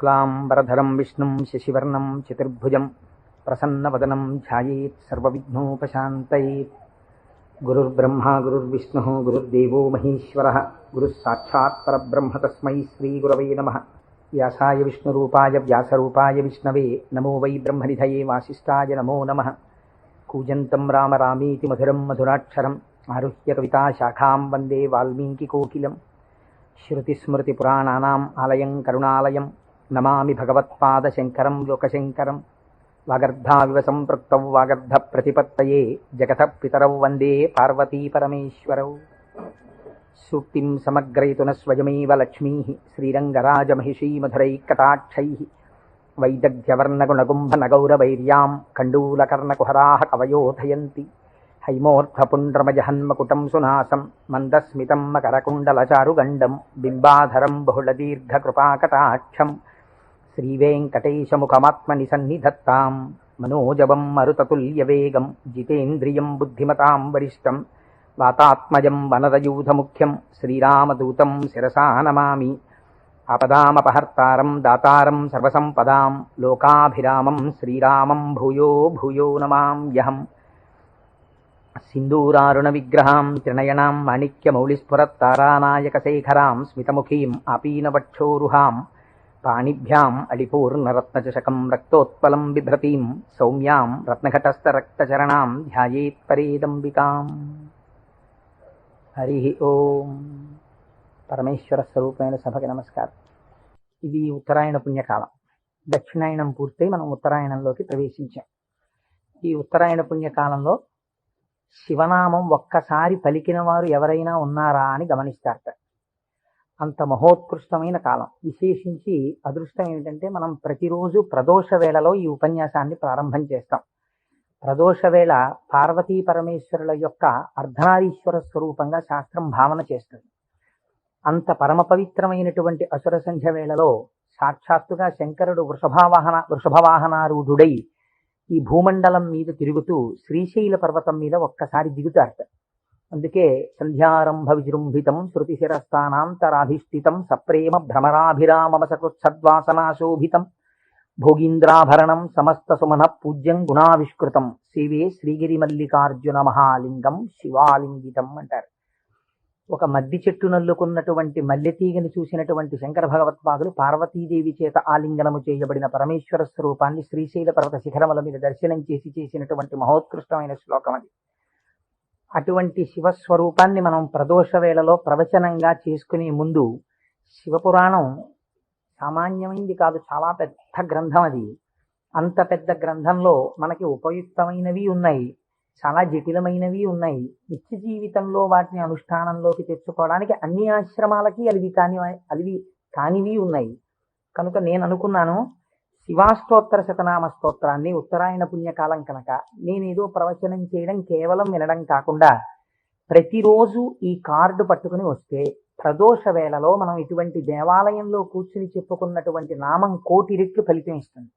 शुक्लांबरधरं विष्णुं शशिवर्णं चतुर्भुजं प्रसन्नवदनं ध्यायेत् सर्वविघ्नोपशान्तये। गुरुर्ब्रह्मा गुरुर्विष्णुः गुरुर्देवो महेश्वरः गुरुः साक्षात् परब्रह्म तस्मै श्रीगुरवे नमः। व्यासाय विष्णुरूपाय व्यासरूपाय विष्णवे नमो वै ब्रह्मनिधये वासिष्ठाय नमो नमः। कूजन्तं राम रामेति मधुरं मधुराक्षरम् आरुह्य कविताशाखां वन्दे वाल्मीकिकोकिलम्। श्रुतिस्मृतिपुराणानाम् आलयं करुणालयं नमामि भगवत्पादशङ्करं लोकशङ्करं। वागर्धाविव सम्पृक्तौ वागर्धप्रतिपत्तये जगतः पितरौ वन्दे पार्वतीपरमेश्वरौ। सूक्तिं समग्रयितुन स्वयमेव लक्ष्मीः श्रीरङ्गराजमहिषीमधुरैकटाक्षैः वैदग्ध्यवर्णगुणगुम्भनगौरवैर्यां कण्डूलकर्णकुहराः कवयोधयन्ति। हैमोर्ध्वपुण्ड्रमजहन्मकुटं सुनासं मन्दस्मितं मकरकुण्डलचारुगण्डं बिम्बाधरं बहुलदीर्घकृपाकटाक्षं श्रीवेङ्कटेशमुखमात्मनिसन्निधत्तां मनोजवं मरुततुल्यवेगं जितेन्द्रियं बुद्धिमतां वरिष्ठं वातात्मजं वनरयूथमुख्यं श्रीरामदूतं शिरसा नमामि। आपदामपहर्तारं दातारं सर्वसम्पदां लोकाभिरामं श्रीरामं भूयो भूयो नमाम्यहम्। सिन्दूरारुणविग्रहां त्रिनयनां माणिक्यमौलिस्फुरत्तारानायकशेखरां स्मितमुखीम् आपीनवक्षोरुहां पाणिभ्याम् अलिपूर्णरत्नचषकं रक्तोत्पलं बिभ्रतीं सौम्यां रत्नघटस्थरक्तचरणां ध्यायेत्परेदम्बिकाम्। हरि ओम। పరమేశ్వర స్వరూపమైన సభకి నమస్కారం. ఇది ఉత్తరాయణ పుణ్యకాలం. దక్షిణాయనం పూర్తయి మనం ఉత్తరాయణంలోకి ప్రవేశించాం. ఈ ఉత్తరాయణ పుణ్యకాలంలో శివనామం ఒక్కసారి పలికిన వారు ఎవరైనా ఉన్నారా అని గమనిస్తారట. అంత మహోత్కృష్టమైన కాలం. విశేషించి అదృష్టం ఏమిటంటే మనం ప్రతిరోజు ప్రదోష వేళలో ఈ ఉపన్యాసాన్ని ప్రారంభం చేస్తాం. ప్రదోష వేళ పార్వతీ పరమేశ్వరుల యొక్క అర్ధనారీశ్వర స్వరూపంగా శాస్త్రం భావన చేస్తుంది. అంత పరమ పవిత్రమైనటువంటి అసుర సంధ్య వేళలో సాక్షాత్తుగా శంకరుడు వృషభవాహనారూఢుడై ఈ భూమండలం మీద తిరుగుతూ శ్రీశైల పర్వతం మీద ఒక్కసారి దిగుతారట. అందుకే సంధ్యారంభ విజృంభితం శృతిశిరస్థానాంతరాధిష్ఠితం సప్రేమ భ్రమరాభిరామమసకృత్సద్వాసనాశోభితం భోగీంద్రాభరణం సమస్త సుమన పూజ్యం గుణావిష్కృతం సేవే శ్రీగిరి మల్లికార్జున మహాలింగం శివాలింగితం అంటారు. ఒక మద్ది చెట్టు నల్లుకున్నటువంటి మల్లెతీగని చూసినటువంటి శంకర భగవత్పాదులు పార్వతీదేవి చేత ఆలింగనము చేయబడిన పరమేశ్వర స్వరూపాన్ని శ్రీశైల పర్వత శిఖరముల మీద దర్శనం చేసినటువంటి మహోత్కృష్టమైన శ్లోకం అది. అటువంటి శివస్వరూపాన్ని మనం ప్రదోష వేళలో ప్రవచనంగా చేసుకునే ముందు శివపురాణం సామాన్యమైంది కాదు, చాలా పెద్ద గ్రంథం అది. అంత పెద్ద గ్రంథంలో మనకి ఉపయుక్తమైనవి ఉన్నాయి, చాలా జటిలమైనవి ఉన్నాయి. నిత్య జీవితంలో వాటిని అనుష్ఠానంలోకి తెచ్చుకోవడానికి అన్ని ఆశ్రమాలకి అలివి కానివి ఉన్నాయి. కనుక నేను అనుకున్నాను, శివాష్టోత్తర శతనామ స్తోత్రాన్ని ఉత్తరాయణ పుణ్యకాలం కనుక నేనేదో ప్రవచనం చేయడం కేవలం వినడం కాకుండా ప్రతిరోజు ఈ కార్డు పట్టుకుని వస్తే ప్రదోష వేళలో మనం ఇటువంటి దేవాలయంలో కూర్చుని చెప్పుకున్నటువంటి నామం 1,000,000 రెట్లు ఫలితం ఇస్తుంది.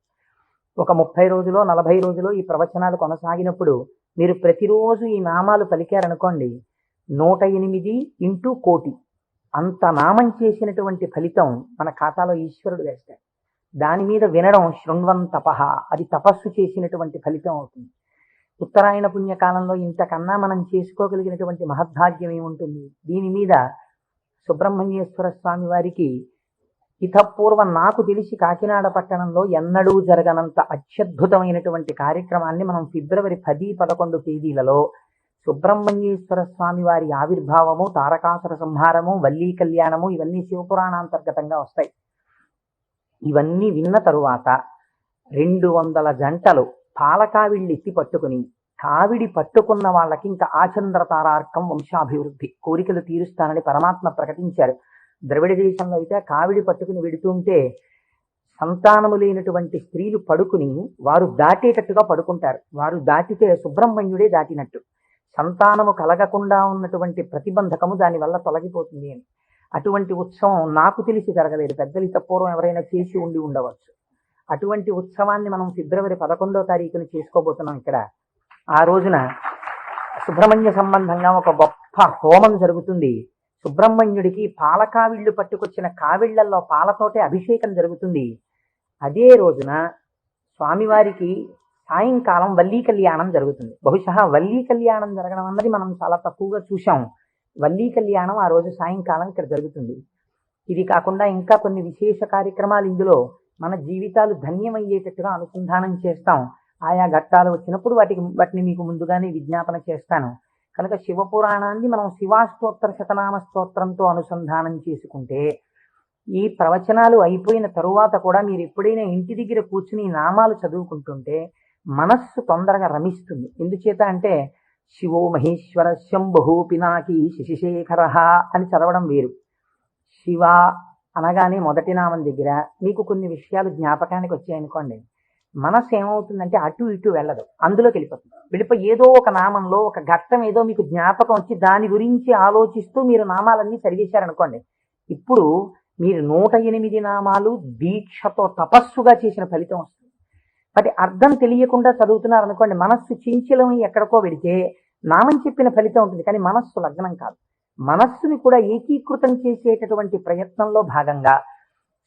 ఒక 30 రోజులో 40 రోజులో ఈ ప్రవచనాలు కొనసాగినప్పుడు మీరు ప్రతిరోజు ఈ నామాలు పలికారనుకోండి, 108 ఇంటూ 1,000,000 అంత నామం చేసినటువంటి ఫలితం మన ఖాతాలో ఈశ్వరుడు వేస్తాడు. దాని మీద వినడం శృణ్వం తపః, అది తపస్సు చేసినటువంటి ఫలితం అవుతుంది. ఉత్తరాయణ పుణ్యకాలంలో ఇంతకన్నా మనం చేసుకోగలిగినటువంటి మహద్భాగ్యం ఏముంటుంది? దీని మీద సుబ్రహ్మణ్యేశ్వర స్వామి వారికి ఇతపూర్వం నాకు తెలిసి కాకినాడ పట్టణంలో ఎన్నడూ జరగనంత అత్యద్భుతమైనటువంటి కార్యక్రమాన్ని మనం ఫిబ్రవరి 10, 11 తేదీలలో సుబ్రహ్మణ్యేశ్వర స్వామి వారి ఆవిర్భావము, తారకాసుర సంహారము, వల్లీ కళ్యాణము ఇవన్నీ శివపురాణాంతర్గతంగా వస్తాయి. ఇవన్నీ విన్న తరువాత 200 జంటలు పాలకావిళ్ళు ఎత్తి పట్టుకుని, కావిడి పట్టుకున్న వాళ్ళకి ఇంకా ఆచంద్రతారార్కం వంశాభివృద్ధి కోరికలు తీరుస్తానని పరమాత్మ ప్రకటించారు. ద్రవిడ దేశంలో అయితే కావిడి పట్టుకుని వెడుతుంటే సంతానము లేనటువంటి స్త్రీలు పడుకుని వారు దాటేటట్టుగా పడుకుంటారు. వారు దాటితే సుబ్రహ్మణ్యుడే దాటినట్టు. సంతానము కలగకుండా ఉన్నటువంటి ప్రతిబంధకము దానివల్ల తొలగిపోతుంది అని. అటువంటి ఉత్సవం నాకు తెలిసి జరగలేదు. పెద్దలు పూర్వం ఎవరైనా చేసి ఉండవచ్చు. అటువంటి ఉత్సవాన్ని మనం ఫిబ్రవరి 11వ తారీఖున చేసుకోబోతున్నాం ఇక్కడ. ఆ రోజున సుబ్రహ్మణ్య సంబంధంగా ఒక గొప్ప హోమం జరుగుతుంది. సుబ్రహ్మణ్యుడికి పాలకావిళ్ళు పట్టుకొచ్చిన కావిళ్లలో పాలతోటే అభిషేకం జరుగుతుంది. అదే రోజున స్వామివారికి సాయంకాలం వల్లీ కళ్యాణం జరుగుతుంది. బహుశా వల్లీ కళ్యాణం జరగడం అన్నది మనం చాలా తక్కువగా చూసాం. వల్లీ కళ్యాణం ఆ రోజు సాయంకాలం ఇక్కడ జరుగుతుంది. ఇది కాకుండా ఇంకా కొన్ని విశేష కార్యక్రమాలు ఇందులో మన జీవితాలు ధన్యమయ్యేటట్టుగా అనుసంధానం చేస్తాం. ఆయా ఘట్టాలు వచ్చినప్పుడు వాటిని మీకు ముందుగానే విజ్ఞాపన చేస్తాను. కనుక శివపురాణాన్ని మనం శివాష్టోత్తర శతనామ స్తోత్రంతో అనుసంధానం చేసుకుంటే ఈ ప్రవచనాలు అయిపోయిన తరువాత కూడా మీరు ఎప్పుడైనా ఇంటి దగ్గర కూర్చుని నామాలు చదువుకుంటుంటే మనస్సు తొందరగా రమిస్తుంది. ఎందుచేత అంటే శివో మహేశ్వర శంభు పినాకి శశిశేఖర అని చదవడం వేరు. శివ అనగానే మొదటి నామం దగ్గర మీకు కొన్ని విషయాలు జ్ఞాపకానికి వచ్చాయనుకోండి, మనస్సు ఏమవుతుందంటే అటు ఇటు వెళ్ళదు, అందులోకి వెళ్ళిపోయి ఏదో ఒక నామంలో ఒక ఘట్టం ఏదో మీకు జ్ఞాపకం వచ్చి దాని గురించి ఆలోచిస్తూ మీరు నామాలన్నీ చదివేశారనుకోండి, ఇప్పుడు మీరు 108 నామాలు దీక్షతో తపస్సుగా చేసిన ఫలితం వస్తుంది. వాటి అర్థం తెలియకుండా చదువుతున్నారు అనుకోండి, మనస్సు చించలమై ఎక్కడికో వెడితే నామం చెప్పిన ఫలితం ఉంటుంది, కానీ మనస్సు లగ్నం కాదు. మనస్సుని కూడా ఏకీకృతం చేసేటటువంటి ప్రయత్నంలో భాగంగా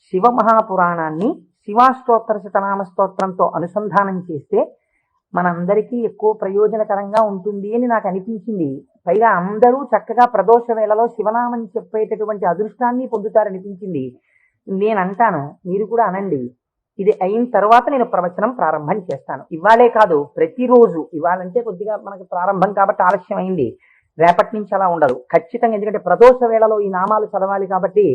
శివ మహాపురాణాన్ని శివాష్టోత్తర శతనామ స్తోత్రంతో అనుసంధానం చేస్తే మనందరికీ ఎక్కువ ప్రయోజనకరంగా ఉంటుంది అని నాకు అనిపించింది. పైగా అందరూ చక్కగా ప్రదోష వేళలో శివనామం చెప్పేటటువంటి అదృష్టాన్ని పొందుతారనిపించింది. నేను అంటాను, మీరు కూడా అనండి. ఇది అయిన తర్వాత నేను ప్రవచనం ప్రారంభం చేస్తాను. ఇవాళే కాదు, ప్రతిరోజు. ఇవాళంటే కొద్దిగా మనకు ప్రారంభం కాబట్టి ఆలస్యం అయింది, రేపటి నుంచి అలా ఉండదు ఖచ్చితంగా. ఎందుకంటే ప్రదోష వేళలో ఈ నామాలు చదవాలి కాబట్టి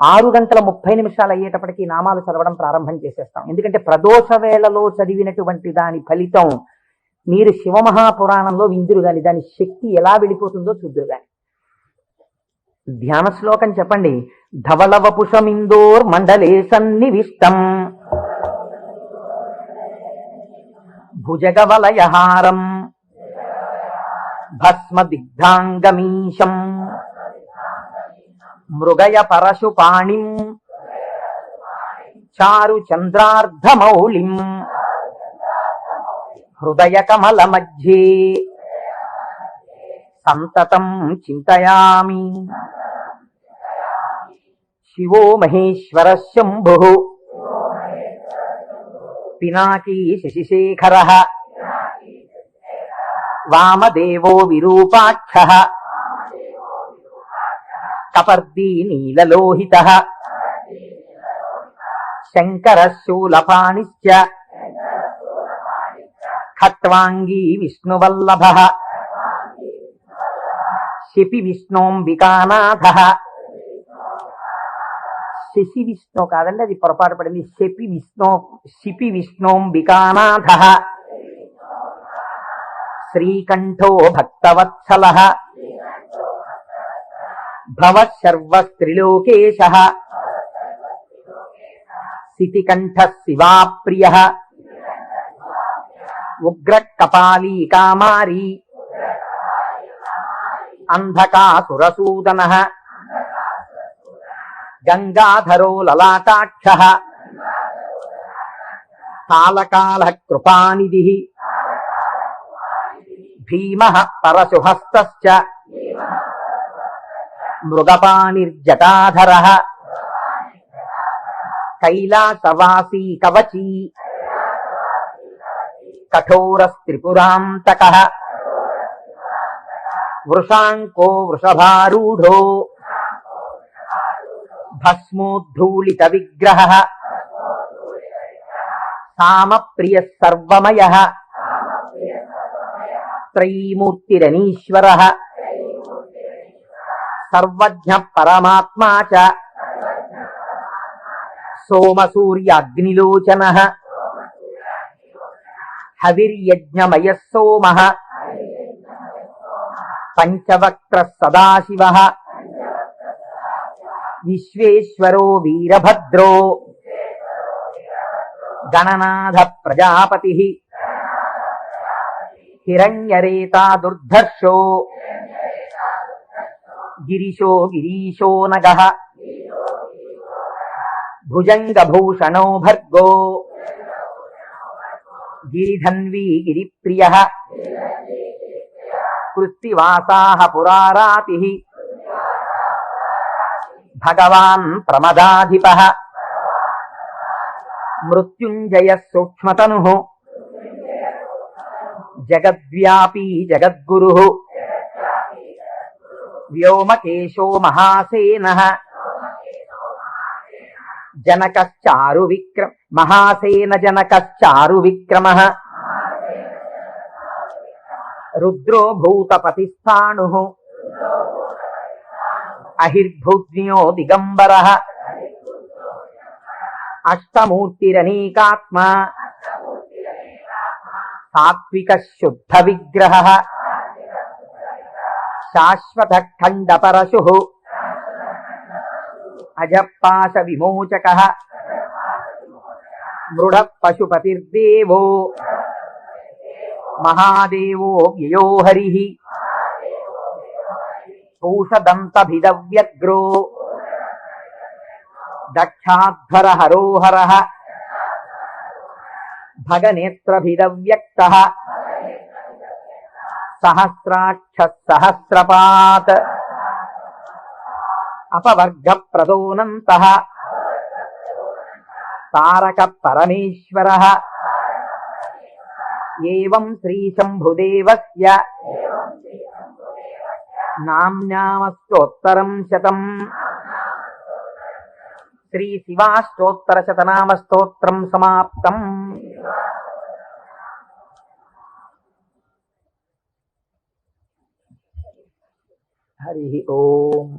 6:30 అయ్యేటప్పటికి నామాలు చదవడం ప్రారంభం చేసేస్తాం. ఎందుకంటే ప్రదోష వేళలో చదివినటువంటి దాని ఫలితం మీరు శివమహాపురాణంలో విందురు గాని దాని శక్తి ఎలా వెళ్ళిపోతుందో చూద్దురు గాని. ధ్యాన శ్లోకం చెప్పండి. ధవళవపుషమిందోర్ మండలే సన్నివిష్టం భుజగవలయహారం భస్మదిగ్ధాంగమీశం మృగయ పరశుపాణిం చారు చంద్రార్ధమౌళిం హృదయ కమల మధ్యే సంతతం చింతయామి. శివో మహేశ్వర శంభు పినాకీ శశిశేఖర వామదేవో విరూపాక్షః కపర్దీ నీలలోహితః శంకరః శూలపాణిశ్చ ఖట్వాంగీ విష్ణువల్లభః శిపి విష్ణోంబికానాథః. శశి విష్ణు కాదండి, అది పొరపాటు పడింది. శిపి విష్ణోంబికానాథః శ్రీకంఠో భక్తవత్సలః భవః సర్వస్త్రిలోకేశః సితికంఠః శివాప్రియః ఉగ్రకపాలీ కామారీ అంధకాసురసూదనః గంగాధరో లలాటాక్షః కాలకాలః కృపానిధిః భీమః పరశుహస్తశ్చ మృగపాణిర్జటాధరః కైలాసవాసీ కవచీ కఠోరస్త్రిపురాంతకః వృషాంకో వృషభారూఢో భస్మోద్ధూళిత విగ్రహః సామప్రియః సర్వమయః త్రైమూర్తిరనీశ్వరః సర్వజ్ఞ పరమాత్మా చ సోమసూర్యాగ్నిలోచనః హవిర్యజ్ఞమయః సోమః పంచవక్త్రః సదాశివః విశ్వేశ్వరో వీరభద్రో గణనాథ ప్రజాపతిః హిరణ్యరేతా దుర్ధర్షో గిరీశో నగః భుజంగభూషణో భర్గో గిరిధన్వీ గిరిప్రియః కృత్తివాసాః పురారాతిః భగవాన్ ప్రమదాధిపః మృత్యుంజయ సూక్ష్మతను జగద్వ్యాపీ జగద్గురు వ్యోమకేశో మహాసేన జనకశ్చారు విక్రమ మహాసేన జనకశ్చారు విక్రమ రుద్రో భూతపతిస్థాణు అహిర్భూజ్ఞో దిగంబర అష్టమూర్తిరనేకాత్మ సాత్విక శుద్ధ విగ్రహ శాశ్వత ఖండ పరశు అజపాశ విమోచక మృఢ పశుపతిర్దేవో మహాదేవో వ్యయో హరి పూషదంతభిదవ్యగ్రో దక్షాధ్వర హరోహర భగనేత్రభిదవ్యక్త సహస్రాక్ష సహస్రపాత్ అపవర్గ ప్రదోనంత తారక పరమేశ్వర ఏవం శ్రీ శంభుదేవస్య నామ్నామస్తోత్తరం శతం శ్రీ శివాష్టోత్తర శతనామ స్తోత్రం సమాప్తం. హరి ఓం.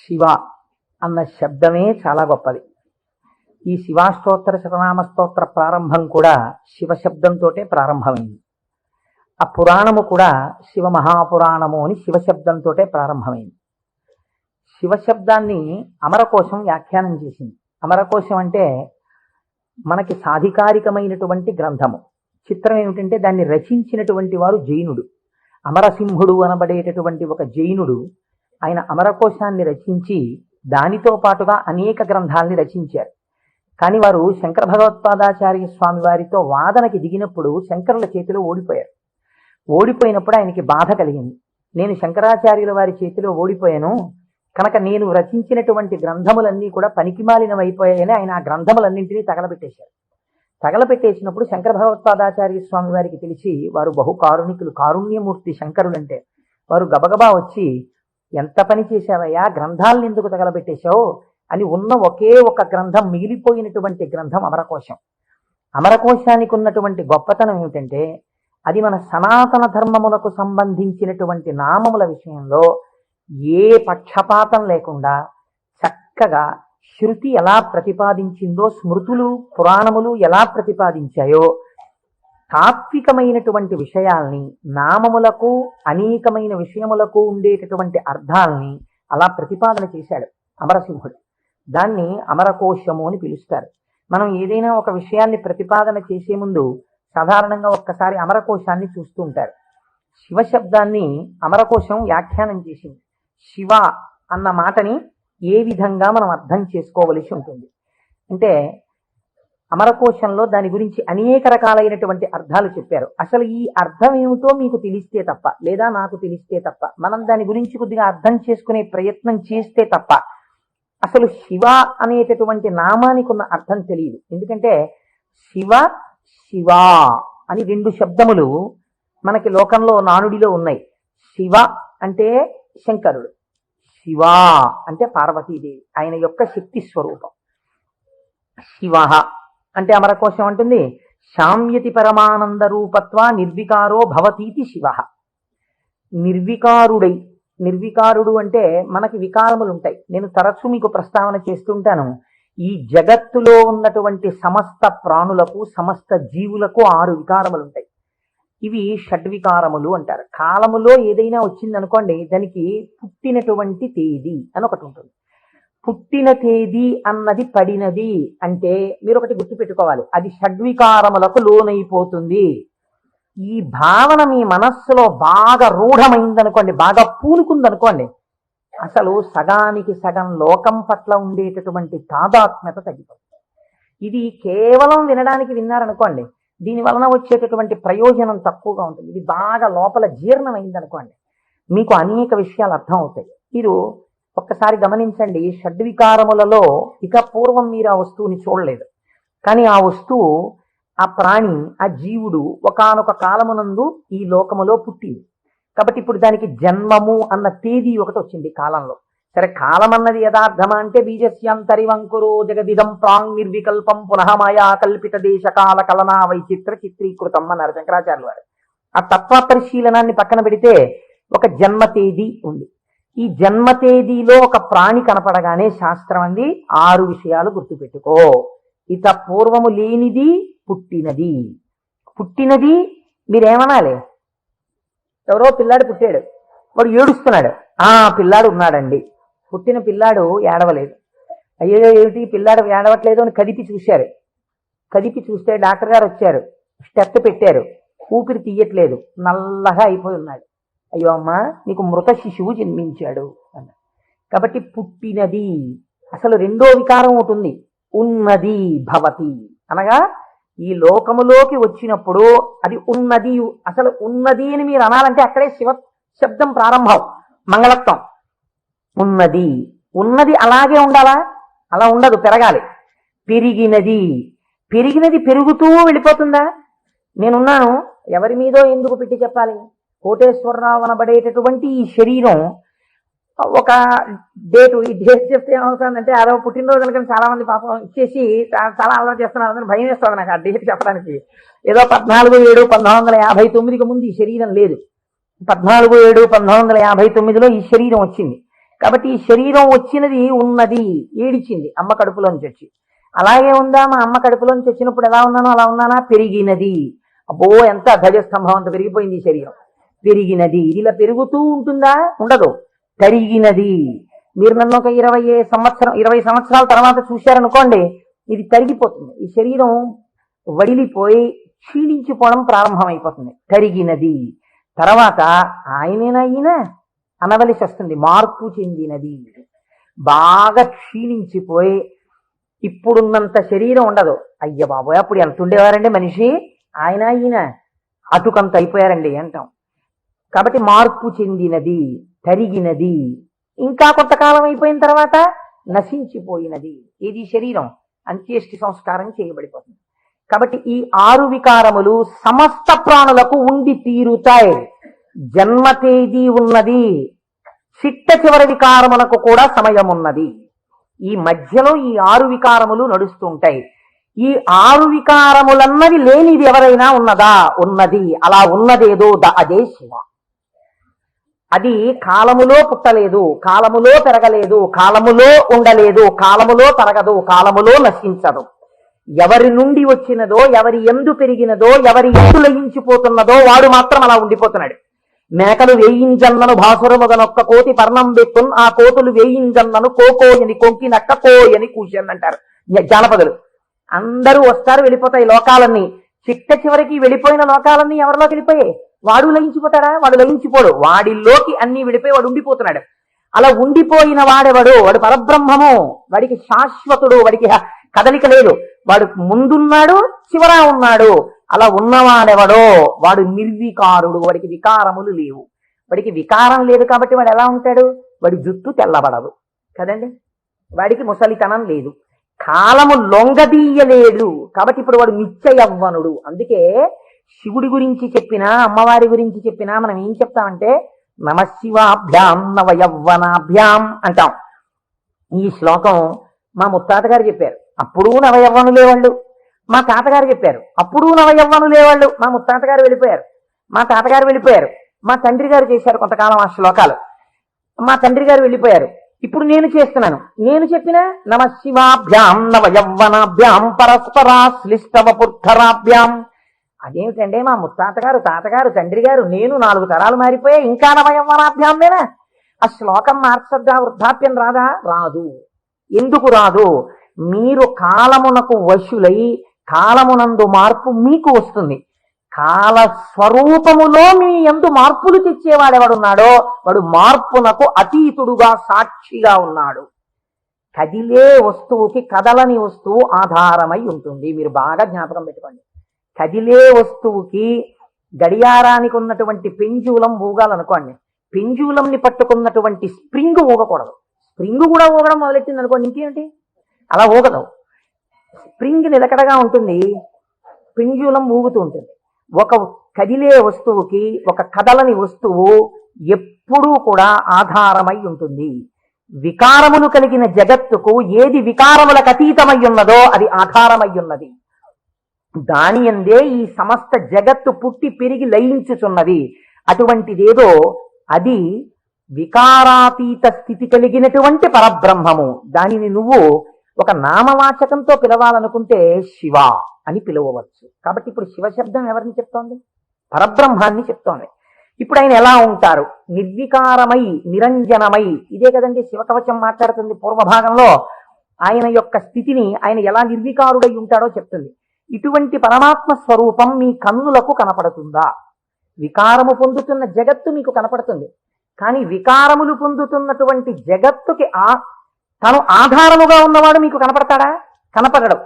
శివ అన్న శబ్దమే చాలా గొప్పది. ఈ శివాష్టోత్తర శతనామ స్తోత్ర ప్రారంభం కూడా శివశబ్దంతో ప్రారంభమైంది. ఆ పురాణము కూడా శివ మహాపురాణము అని శివశబ్దంతో ప్రారంభమైంది. శివశబ్దాన్ని అమరకోశం వ్యాఖ్యానం చేసింది. అమరకోశం అంటే మనకి సాధికారికమైనటువంటి గ్రంథము. చిత్రం ఏమిటంటే దాన్ని రచించినటువంటి వారు జైనుడు. అమరసింహుడు అనబడేటటువంటి ఒక జైనుడు ఆయన అమరకోశాన్ని రచించి దానితో పాటుగా అనేక గ్రంథాలని రచించారు. కానీ వారు శంకర భగవత్పాదాచార్య స్వామి వారితో వాదనకి దిగినప్పుడు శంకరుల చేతిలో ఓడిపోయారు. ఓడిపోయినప్పుడు ఆయనకి బాధ కలిగింది. నేను శంకరాచార్యుల వారి చేతిలో ఓడిపోయాను కనుక నేను రచించినటువంటి గ్రంథములన్నీ కూడా పనికిమాలినవైపోయాయని ఆయన ఆ గ్రంథములన్నింటినీ తగలబెట్టేశారు. తగలబెట్టేసినప్పుడు శంకర భగవత్పాదాచార్య స్వామి వారికి తెలిసి, వారు బహు కారుణికులు, కారుణ్యమూర్తి శంకరులంటే, వారు గబగబా వచ్చి, ఎంత పని చేశావయ్యా, గ్రంథాలను ఎందుకు తగలబెట్టేశావు అని ఉన్న ఒకే ఒక గ్రంథం, మిగిలిపోయినటువంటి గ్రంథం అమరకోశం. అమరకోశానికి ఉన్నటువంటి గొప్పతనం ఏమిటంటే అది మన సనాతన ధర్మములకు సంబంధించినటువంటి నామముల విషయంలో ఏ పక్షపాతం లేకుండా చక్కగా శృతి ఎలా ప్రతిపాదించిందో, స్మృతులు పురాణములు ఎలా ప్రతిపాదించాయో, తాత్వికమైనటువంటి విషయాల్ని, నామములకు అనేకమైన విషయములకు ఉండేటటువంటి అర్థాలని అలా ప్రతిపాదన చేశాడు అమరసింహుడు. దాన్ని అమరకోశము అని పిలుస్తారు. మనం ఏదైనా ఒక విషయాన్ని ప్రతిపాదన చేసే ముందు సాధారణంగా ఒక్కసారి అమరకోశాన్ని చూస్తూ ఉంటారు. శివశబ్దాన్ని అమరకోశం వ్యాఖ్యానం చేసింది. శివ అన్న మాటని ఏ విధంగా మనం అర్థం చేసుకోవలసి ఉంటుంది అంటే, అమరకోశంలో దాని గురించి అనేక రకాలైనటువంటి అర్థాలు చెప్పారు. అసలు ఈ అర్థం ఏమిటో మీకు తెలిస్తే తప్ప, లేదా నాకు తెలిస్తే తప్ప, మనం దాని గురించి కొద్దిగా అర్థం చేసుకునే ప్రయత్నం చేస్తే తప్ప అసలు శివ అనేటటువంటి నామానికి ఉన్న అర్థం తెలియదు. ఎందుకంటే శివ శివ అని రెండు శబ్దములు మనకి లోకంలో నానుడిలో ఉన్నాయి. శివ అంటే శంకరుడు, శివ అంటే పార్వతీదేవి, ఆయన యొక్క శక్తి స్వరూపం. శివ అంటే అమరకోశం అంటుంది, శామ్యతి పరమానంద రూపత్వ నిర్వికారో భవతీతి శివ. నిర్వికారుడై, నిర్వికారుడు అంటే మనకి వికారములు ఉంటాయి. నేను తరచూ మీకు ప్రస్తావన చేస్తుంటాను, ఈ జగత్తులో ఉన్నటువంటి సమస్త ప్రాణులకు, సమస్త జీవులకు 6 వికారములు ఉంటాయి. ఇవి షడ్వికారములు అంటారు. కాలములో ఏదైనా వచ్చిందనుకోండి, దానికి పుట్టినటువంటి తేదీ అని ఒకటి ఉంటుంది. పుట్టిన తేదీ అన్నది పడినది అంటే మీరు ఒకటి గుర్తుపెట్టుకోవాలి, అది షడ్వికారములకు లోనైపోతుంది. ఈ భావన మీ మనస్సులో బాగా రూఢమైందనుకోండి, బాగా పూనుకుందనుకోండి, అసలు సగానికి సగం లోకం పట్ల ఉండేటటువంటి తాదాత్మ్యత తగ్గిపోతుంది. ఇది కేవలం వినడానికి విన్నారనుకోండి, దీని వలన వచ్చేటటువంటి ప్రయోజనం తక్కువగా ఉంటుంది. ఇది బాగా లోపల జీర్ణమైందనుకోండి, మీకు అనేక విషయాలు అర్థం అవుతాయి. మీరు ఒక్కసారి గమనించండి, షడ్వికారములలో ఇక పూర్వం మీరు ఆ వస్తువుని చూడలేదు, కానీ ఆ వస్తువు, ఆ ప్రాణి, ఆ జీవుడు ఒకానొక కాలమునందు ఈ లోకములో పుట్టింది. కాబట్టి ఇప్పుడు దానికి జన్మము అన్న తేదీ ఒకటి వచ్చింది కాలంలో. సరే, కాలం అన్నది యథార్థమా అంటే బీజస్యాంతరివంకురో జగదిదం ప్రాంగ్ నిర్వికల్పం పునః మాయా కల్పిత దేశకాల కలనా వైచిత్ర చిత్రీకృతం అన్నారు శంకరాచార్యులు వారు. ఆ తత్వ పరిశీలనాన్ని పక్కన పెడితే ఒక జన్మ తేదీ ఉంది. ఈ జన్మ తేదీలో ఒక ప్రాణి కనపడగానే శాస్త్రం అంది 6 విషయాలు గుర్తుపెట్టుకో. ఇత పూర్వము లేనిది పుట్టినది. పుట్టినది మీరేమనాలి? ఎవరో పిల్లాడు పుట్టాడు, వాడు ఏడుస్తున్నాడు, పిల్లాడు ఉన్నాడండి. పుట్టిన పిల్లాడు ఏడవలేదు. అయ్యో ఏమిటి పిల్లాడు ఏడవట్లేదు అని కదిపి చూశారు. కదిపి చూస్తే డాక్టర్ గారు వచ్చారు, స్టెప్ పెట్టారు, ఊపిరి తీయట్లేదు, నల్లగా అయిపోయి ఉన్నాడు. అయ్యో అమ్మా, నీకు మృత శిశువు జన్మించాడు అన్న. కాబట్టి పుట్టినది. అసలు రెండో వికారం ఒకటి ఉంది, ఉన్నది భవతి అనగా ఈ లోకములోకి వచ్చినప్పుడు అది ఉన్నది. అసలు ఉన్నది అని మీరు అనాలంటే అక్కడే శివ శబ్దం ప్రారంభం, మంగళత్వం. ఉన్నది. ఉన్నది అలాగే ఉండాలా? అలా ఉండదు, పెరగాలి. పెరిగినది. పెరిగినది పెరుగుతూ వెళ్ళిపోతుందా? నేనున్నాను, ఎవరి మీదో ఎందుకు పెట్టి చెప్పాలి? కోటేశ్వరరావు అనబడేటటువంటి ఈ శరీరం ఒక డేటు, ఈ డేట్ చెప్తే ఏమవుతుందంటే అదో పుట్టినరోజు కనుక చాలా మంది పాపం ఇచ్చేసి చాలా అలవాటు చేస్తున్నారు, భయం వేస్తుంది నాకు ఆ డేట్ చెప్పడానికి. ఏదో 14/7/1959కి ముందు ఈ శరీరం లేదు, 14/7/1959లో ఈ శరీరం వచ్చింది. కాబట్టి ఈ శరీరం వచ్చినది ఉన్నది, ఏడిచింది అమ్మ కడుపులోంచి వచ్చి. అలాగే ఉందా? మా అమ్మ కడుపులోంచి వచ్చినప్పుడు ఎలా ఉన్నానో అలా ఉన్నానా? పెరిగినది. అబ్బో, ఎంత ధ్వజస్తంభం అంత పెరిగిపోయింది ఈ శరీరం. పెరిగినది. ఇది ఇలా పెరుగుతూ ఉంటుందా? ఉండదు, తరిగినది. మీరు నన్ను ఒక 20 సంవత్సరాల తర్వాత చూశారనుకోండి, ఇది తరిగిపోతుంది. ఈ శరీరం వడిలిపోయి క్షీణించిపోవడం ప్రారంభమైపోతుంది. తరిగినది. తర్వాత ఆయనేనా ఈయన అనవలసి వస్తుంది, మార్పు చెందినది. బాగా క్షీణించిపోయి ఇప్పుడున్నంత శరీరం ఉండదు. అయ్య బాబోయ్, అప్పుడు ఎంత ఉండేవారండి మనిషి, ఆయన ఈయన అటుకంత అయిపోయారండి అంటాం. కాబట్టి మార్పు చెందినది, తరిగినది. ఇంకా కొంతకాలం అయిపోయిన తర్వాత నశించిపోయినది. ఇది శరీరం, అంత్యేష్టి సంస్కారం చేయబడిపోతుంది. కాబట్టి ఈ 6 వికారములు సమస్త ప్రాణులకు ఉండి తీరుతాయి. జన్మ తేదీ ఉన్నది, చిట్ట చివరి వికారములకు కూడా సమయం ఉన్నది. ఈ మధ్యలో ఈ 6 వికారములు నడుస్తుంటాయి. ఈ 6 వికారములన్నది లేనిది ఎవరైనా ఉన్నదా? ఉన్నది. అలా ఉన్నదేదో అదే శివ. అది కాలములో పుట్టలేదు, కాలములో పెరగలేదు, కాలములో ఉండలేదు, కాలములో తరగదు, కాలములో నశించదు. ఎవరి నుండి వచ్చినదో, ఎవరి ఎందు పెరిగినదో, ఎవరి ఎందు లయించిపోతున్నదో వాడు మాత్రం అలా ఉండిపోతున్నాడు. మేకలు వేయింజన్నను భాసురముగనొక్క కోతి పర్ణం పెట్టున్, ఆ కోతులు వేయింజన్నను కోకోయని కొంకినక్క కోయని కూర్చొని అంటారు జానపదులు. అందరూ వస్తారు, వెళ్ళిపోతాయి లోకాలన్నీ. చిట్ట చివరికి వెళ్ళిపోయిన లోకాలన్నీ ఎవరిలోకి వెళ్ళిపోయాయి? వాడు లయించిపోతాడా? వాడు లయించిపోడు. వాడిలోకి అన్ని వెళ్ళిపోయి వాడు ఉండిపోతున్నాడు. అలా ఉండిపోయిన వాడెవడు? వాడు పరబ్రహ్మము. వాడికి శాశ్వతుడు, వాడికి కదలిక లేదు. వాడు ముందున్నాడు, చివరా ఉన్నాడు. అలా ఉన్నవాడెవడో వాడు నిర్వికారుడు. వాడికి వికారములు లేవు. వాడికి వికారం లేదు కాబట్టి వాడు ఎలా ఉంటాడు? వాడి జుట్టు తెల్లబడదు కదండి, వాడికి ముసలితనం లేదు, కాలము లొంగదీయలేడు. కాబట్టి ఇప్పుడు వాడు నిత్య యవ్వనుడు. అందుకే శివుడి గురించి చెప్పినా, అమ్మవారి గురించి చెప్పినా మనం ఏం చెప్తామంటే నమశివాభ్యాం నవయవ్వనాభ్యాం అంటాం. ఈ శ్లోకం మా ముత్తాత గారు చెప్పారు, అప్పుడు నవయవ్వనులే వాళ్ళు. మా తాతగారు చెప్పారు, అప్పుడు నవయవ్వనులే వాళ్ళు. మా ముత్తాత గారు వెళ్ళిపోయారు, మా తాతగారు వెళ్ళిపోయారు, మా తండ్రి గారు చేశారు కొంతకాలం ఆ శ్లోకాలు, మా తండ్రి గారు వెళ్ళిపోయారు. ఇప్పుడు నేను చేస్తున్నాను. నేను చెప్పిన నమశివాభ్యాం నవయవ్వనాభ్యాం పరస్పరాశ్లిష్టవపుర్ధరాభ్యాం. అదేమిటంటే మా ముత్తాతగారు, తాతగారు, తండ్రి గారు, నేను 4 తరాలు మారిపోయా, ఇంకా నవయవ్వనాభ్యామేనా? ఆ శ్లోకం మార్చద్దా? వృద్ధాప్యం రాదా? రాదు. ఎందుకు రాదు? మీరు కాలమునకు వశులై కాలమునందు మార్పు మీకు వస్తుంది. కాల స్వరూపములో మీ యందు మార్పులు తెచ్చేవాడెవడున్నాడో వాడు మార్పునకు అతీతుడుగా సాక్షిగా ఉన్నాడు. కదిలే వస్తువుకి కదలని వస్తువు ఆధారమై ఉంటుంది. మీరు బాగా జ్ఞాపకం పెట్టుకోండి. కదిలే వస్తువుకి గడియారానికి ఉన్నటువంటి పెంజూలం ఊగాలనుకోండి, పెంజూలంని పట్టుకున్నటువంటి స్ప్రింగ్ ఊగకూడదు. స్ప్రింగ్ కూడా ఊగడం మొదలెట్టింది అనుకోండి, ఇంకేంటి, అలా ఊగదు. స్ప్రింగ్ నిలకడగా ఉంటుంది, పెంజూలం ఊగుతూ ఉంటుంది. ఒక కదిలే వస్తువుకి ఒక కదలని వస్తువు ఎప్పుడూ కూడా ఆధారమై ఉంటుంది. వికారములు కలిగిన జగత్తుకు ఏది వికారములకు అతీతమై ఉన్నదో అది ఆధారమై ఉన్నది. దాని యందే ఈ సమస్త జగత్తు పుట్టి పెరిగి లయించుచున్నది. అటువంటిదేదో అది వికారాతీత స్థితి కలిగినటువంటి పరబ్రహ్మము. దానిని నువ్వు ఒక నామవాచకంతో పిలవాలనుకుంటే శివ అని పిలవవచ్చు. కాబట్టి ఇప్పుడు శివశబ్దం ఎవరిని చెప్తోంది? పరబ్రహ్మాన్ని చెప్తోంది. ఇప్పుడు ఆయన ఎలా ఉంటారు? నిర్వికారమై నిరంజనమై. ఇదే కదండి శివకవచం మాట్లాడుతుంది పూర్వభాగంలో. ఆయన యొక్క స్థితిని ఆయన ఎలా నిర్వికారుడై ఉంటాడో చెప్తుంది. ఇటువంటి పరమాత్మ స్వరూపం మీ కన్నులకు కనపడుతుందా? వికారము పొందుతున్న జగత్తు మీకు కనపడుతుంది, కానీ వికారములు పొందుతున్నటువంటి జగత్తుకి తను ఆధారముగా ఉన్నవాడు మీకు కనపడతాడా? కనపడడు.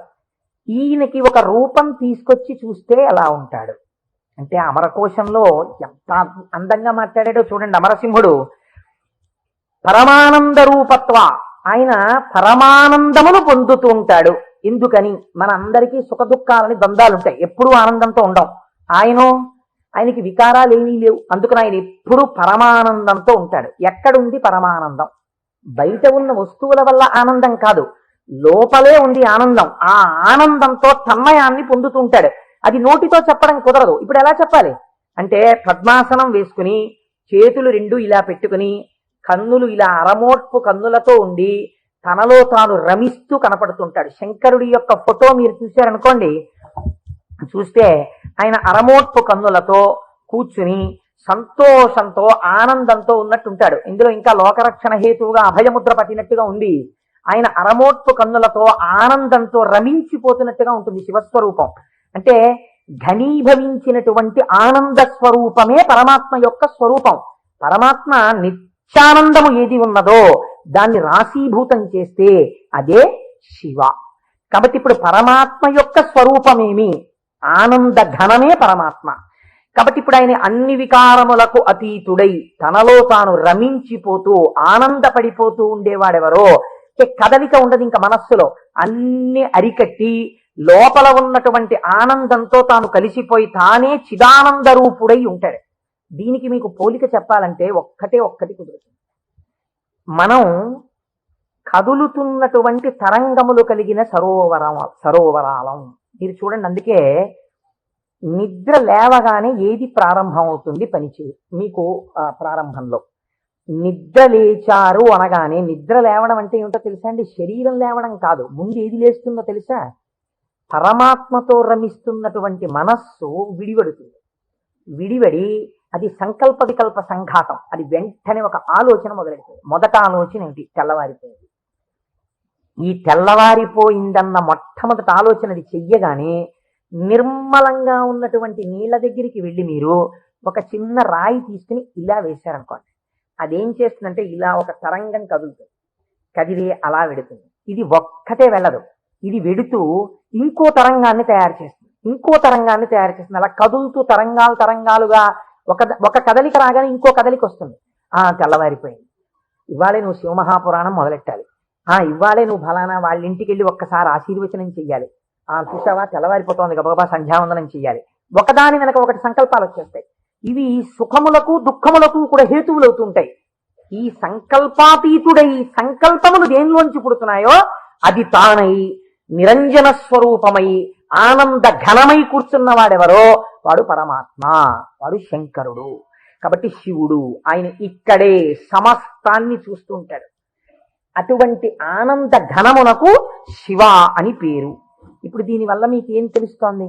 ఈయనకి ఒక రూపం తీసుకొచ్చి చూస్తే ఎలా ఉంటాడు అంటే, అమరకోశంలో ఎంత అందంగా మాట్లాడాడో చూడండి. అమరసింహుడు పరమానంద రూపత్వ, ఆయన పరమానందమును పొందుతూ ఉంటాడు. ఎందుకని? మన అందరికీ సుఖ దుఃఖాలని ద్వంద్వాలు ఉంటాయి, ఎప్పుడూ ఆనందంతో ఉండం. ఆయనకి వికారాలు ఏమీ లేవు, అందుకని ఆయన ఎప్పుడూ పరమానందంతో ఉంటాడు. ఎక్కడుంది పరమానందం? బయట ఉన్న వస్తువుల వల్ల ఆనందం కాదు, లోపలే ఉంది ఆనందం. ఆ ఆనందంతో తన్మయాన్ని పొందుతూ ఉంటాడు. అది నోటితో చెప్పడం కుదరదు. ఇప్పుడు ఎలా చెప్పాలి అంటే, పద్మాసనం వేసుకుని చేతులు రెండు ఇలా పెట్టుకుని కన్నులు ఇలా అరమోట్పు కన్నులతో ఉండి తనలో తాను రమిస్తూ కనపడుతుంటాడు. శంకరుడి యొక్క ఫోటో మీరు చూశారనుకోండి, చూస్తే ఆయన అరమోట్పు కన్నులతో కూర్చుని సంతోషంతో ఆనందంతో ఉన్నట్టుంటాడు. ఇందులో ఇంకా లోకరక్షణ హేతువుగా అభయముద్ర పట్టినట్టుగా ఉంది. ఆయన అరమోట్పు కన్నులతో ఆనందంతో రమించిపోతున్నట్టుగా ఉంటుంది శివస్వరూపం. అంటే ఘనీభవించినటువంటి ఆనంద స్వరూపమే పరమాత్మ యొక్క స్వరూపం. పరమాత్మ నిత్యానందము ఏది ఉన్నదో దాన్ని రాశీభూతం చేస్తే అదే శివ. కాబట్టి ఇప్పుడు పరమాత్మ యొక్క స్వరూపమేమి? ఆనంద ఘనమే పరమాత్మ. కాబట్టి ఇప్పుడు ఆయన అన్ని వికారములకు అతీతుడై తనలో తాను రమించిపోతూ ఆనందపడిపోతూ ఉండేవాడెవరో. కదలిక ఉండదు ఇంకా మనస్సులో, అన్ని అరికట్టి లోపల ఉన్నటువంటి ఆనందంతో తాను కలిసిపోయి తానే చిదానంద రూపుడై ఉంటాడు. దీనికి మీకు పోలిక చెప్పాలంటే ఒక్కటి కుదురుతుంది. మనం కదులుతున్నటువంటి తరంగములు కలిగిన సరోవరాలం. మీరు చూడండి, అందుకే నిద్ర లేవగానే ఏది ప్రారంభం అవుతుంది పనిచేయు. మీకు ప్రారంభంలో నిద్ర లేచారు అనగానే, నిద్ర లేవడం అంటే ఏమిటో తెలుసా అండి? శరీరం లేవడం కాదు. ముందు ఏది లేస్తుందో తెలుసా? పరమాత్మతో రమిస్తున్నటువంటి మనస్సు విడివడుతుంది. విడివడి అది సంకల్ప వికల్ప సంఘాతం. అది వెంటనే ఒక ఆలోచన మొదలెడుతుంది. మొదట ఆలోచన ఏమిటి? తెల్లవారిపోయింది. ఈ తెల్లవారిపోయిందన్న మొట్టమొదటి ఆలోచన అది చెయ్యగానే నిర్మలంగా ఉన్నటువంటి నీళ్ల దగ్గరికి వెళ్ళి మీరు ఒక చిన్న రాయి తీసుకుని ఇలా వేశారనుకోండి, అదేం చేస్తుందంటే ఇలా ఒక తరంగం కదులుతుంది. కదిలి అలా వెడుతుంది. ఇది ఒక్కటే వెళ్ళదు, ఇది వెడుతూ ఇంకో తరంగాన్ని తయారు చేస్తుంది, ఇంకో తరంగాన్ని తయారు చేస్తుంది. అలా కదులుతూ తరంగాలుగా ఒక కదలిక రాగానే ఇంకో కదలిక వస్తుంది. తెల్లవారిపోయింది, ఇవాళే నువ్వు శివమహాపురాణం మొదలెట్టాలి, ఇవాళే నువ్వు ఫలానా వాళ్ళ ఇంటికి వెళ్ళి ఒక్కసారి ఆశీర్వచనం చెయ్యాలి, చూసావా తెల్లవారిపోతోంది గబగబా సంధ్యావందనం చెయ్యాలి. ఒకదాని వెనక ఒకటి సంకల్పాలు వచ్చేస్తాయి. ఇవి సుఖములకు దుఃఖములకు కూడా హేతువులు అవుతుంటాయి. ఈ సంకల్పాతీతుడై సంకల్పములు దేనిలోంచి పుడుతున్నాయో అది తానై నిరంజన స్వరూపమై ఆనంద ఘనమై కూర్చున్న వాడెవరో వాడు పరమాత్మ, వాడు శంకరుడు. కాబట్టి శివుడు ఆయన ఇక్కడే సమస్తాన్ని చూస్తూ ఉంటాడు. అటువంటి ఆనంద ఘనమునకు శివ అని పేరు. ఇప్పుడు దీనివల్ల మీకు ఏం తెలుస్తోంది?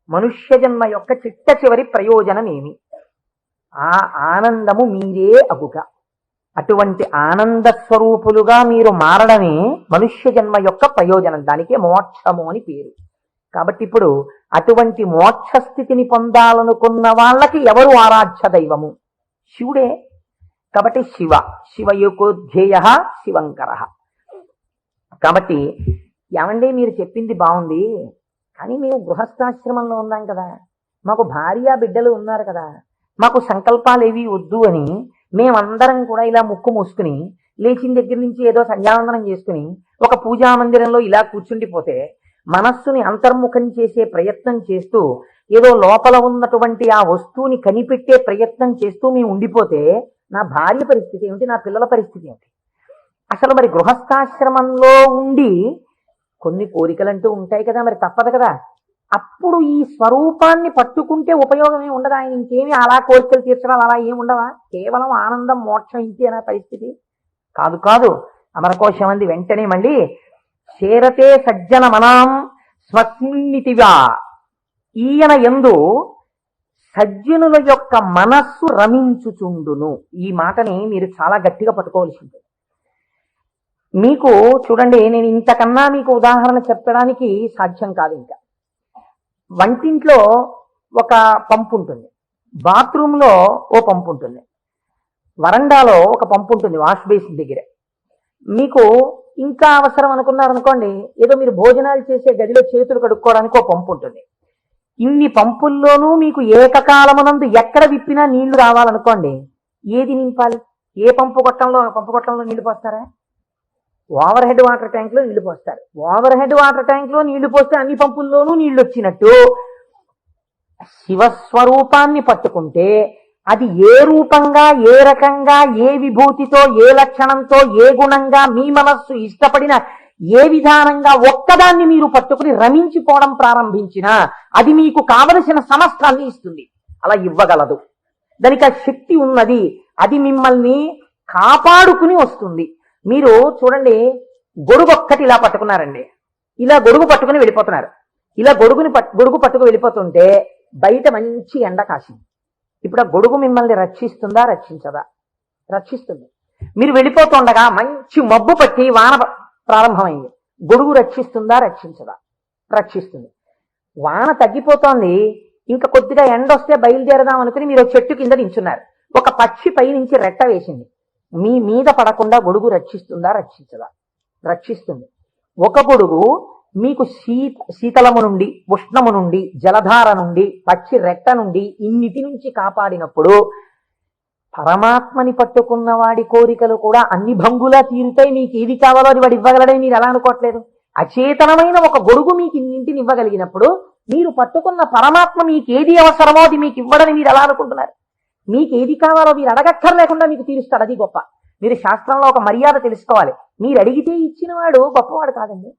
మనుష్య జన్మ యొక్క చిట్ట చివరి ప్రయోజనం ఏమి? ఆ ఆనందము మీరే అగుక. అటువంటి ఆనంద స్వరూపులుగా మీరు మారడమే మనుష్య జన్మ యొక్క ప్రయోజనం. దానికే మోక్షము అని పేరు. కాబట్టి ఇప్పుడు అటువంటి మోక్ష స్థితిని పొందాలనుకున్న వాళ్ళకి ఎవరు ఆరాధ్య దైవము? శివుడే. కాబట్టి శివయోగోధ్యేయ శివంకర. కాబట్టి ఏమండి మీరు చెప్పింది బాగుంది, కానీ మేము గృహస్థాశ్రమంలో ఉన్నాం కదా, మాకు భార్య బిడ్డలు ఉన్నారు కదా, మాకు సంకల్పాలు ఏవి వద్దు అని మేమందరం కూడా ఇలా ముక్కు మూసుకుని లేచిన దగ్గర నుంచి ఏదో సంధ్యావందనం చేసుకుని ఒక పూజా మందిరంలో ఇలా కూర్చుండిపోతే మనస్సుని అంతర్ముఖం చేసే ప్రయత్నం చేస్తూ ఏదో లోపల ఉన్నటువంటి ఆ వస్తువుని కనిపెట్టే ప్రయత్నం చేస్తూ మేము ఉండిపోతే నా భార్య పరిస్థితి ఏమిటి, నా పిల్లల పరిస్థితి ఏమిటి? అసలు మరి గృహస్థాశ్రమంలో ఉండి కొన్ని కోరికలంటూ ఉంటాయి కదా, మరి తప్పదు కదా. అప్పుడు ఈ స్వరూపాన్ని పట్టుకుంటే ఉపయోగమే ఉండదు. ఆయన ఇంకేమి అలా కోరికలు తీర్చడాలు అలా ఏమి ఉండవా? కేవలం ఆనందం మోక్షం ఇంతే అనే పరిస్థితి కాదు కాదు. అమరకోశమంది వెంటనే మళ్ళీ చేరతే సజ్జన మనాం స్వస్మిన్నితివా, ఈయన యందు సజ్జనుల యొక్క మనస్సు రమించుచుండును. ఈ మాటని మీరు చాలా గట్టిగా పట్టుకోవాల్సింది. మీకు చూడండి, నేను ఇంతకన్నా మీకు ఉదాహరణ చెప్పడానికి సాధ్యం కాదు. ఇంకా వంటింట్లో ఒక పంపు ఉంటుంది, బాత్రూంలో ఓ పంపు ఉంటుంది, వరండాలో ఒక పంపు ఉంటుంది వాష్ బేసిన్ దగ్గర. మీకు ఇంకా అవసరం అనుకున్నారనుకోండి, ఏదో మీరు భోజనాలు చేసే గదిలో చేతులు కడుక్కోవడానికి ఒక పంపు ఉంటుంది. ఇన్ని పంపుల్లోనూ మీకు ఏకకాలమునందు ఎక్కడ విప్పినా నీళ్లు రావాలనుకోండి, ఏది నింపాలి? ఏ పంపు కొట్టంలో నీళ్లు పోస్తారా? ఓవర్ హెడ్ వాటర్ ట్యాంక్ లో నీళ్లు పోస్తారు. ఓవర్ హెడ్ వాటర్ ట్యాంక్ లో నీళ్లు పోస్తే అన్ని పంపుల్లోనూ నీళ్లు వచ్చినట్టు శివస్వరూపాన్ని పట్టుకుంటే అది ఏ రూపంగా, ఏ రకంగా, ఏ విభూతితో, ఏ లక్షణంతో, ఏ గుణంగా మీ మనస్సు ఇష్టపడిన ఏ విధానంగా ఒక్కదాన్ని మీరు పట్టుకుని రమించిపోవడం ప్రారంభించినా అది మీకు కావలసిన సమస్తాన్ని ఇస్తుంది. అలా ఇవ్వగలదు. దానికి ఆ శక్తి ఉన్నది. అది మిమ్మల్ని కాపాడుకుని వస్తుంది. మీరు చూడండి, గొడుగు ఒక్కటి ఇలా పట్టుకున్నారండి, ఇలా గొడుగు పట్టుకుని వెళ్ళిపోతున్నారు. ఇలా గొడుగు పట్టుకు వెళ్ళిపోతుంటే బయట మంచి ఎండ కాసింది. ఇప్పుడు ఆ గొడుగు మిమ్మల్ని రక్షిస్తుందా, రక్షించదా? రక్షిస్తుంది. మీరు వెళ్ళిపోతుండగా మంచి మబ్బు పట్టి వాన ప్రారంభమైంది. గొడుగు రక్షిస్తుందా, రక్షించదా? రక్షిస్తుంది. వాన తగ్గిపోతోంది, ఇంకా కొద్దిగా ఎండ వస్తే బయలుదేరదాం అనుకుని మీరు చెట్టు కింద నించున్నారు. ఒక పక్షి పై నుంచి రెట్ట వేసింది. మీ మీద పడకుండా గొడుగు రక్షిస్తుందా, రక్షించదా? రక్షిస్తుంది. ఒక గొడుగు మీకు శీతలము నుండి, ఉష్ణము నుండి, జలధార నుండి, పక్షి రెట్ట నుండి ఇన్నిటి నుంచి కాపాడినప్పుడు పరమాత్మని పట్టుకున్న వాడి కోరికలు కూడా అన్ని భంగులా తీరుతాయి. మీకు ఏది కావాలో అది వాడు ఇవ్వగలడని మీరు ఎలా అనుకోవట్లేదు? అచేతనమైన ఒక గొడుగు మీకు ఇన్నింటిని ఇవ్వగలిగినప్పుడు మీరు పట్టుకున్న పరమాత్మ మీకు ఏది అవసరమో అది మీకు ఇవ్వడని మీరు ఎలా అనుకుంటున్నారు? మీకు ఏది కావాలో మీరు అడగక్కర్లేకుండా మీకు తీరుస్తాడు. అది గొప్ప. మీరు శాస్త్రంలో ఒక మర్యాద తెలుసుకోవాలి. మీరు అడిగితే ఇచ్చిన వాడు గొప్పవాడు కాదండి.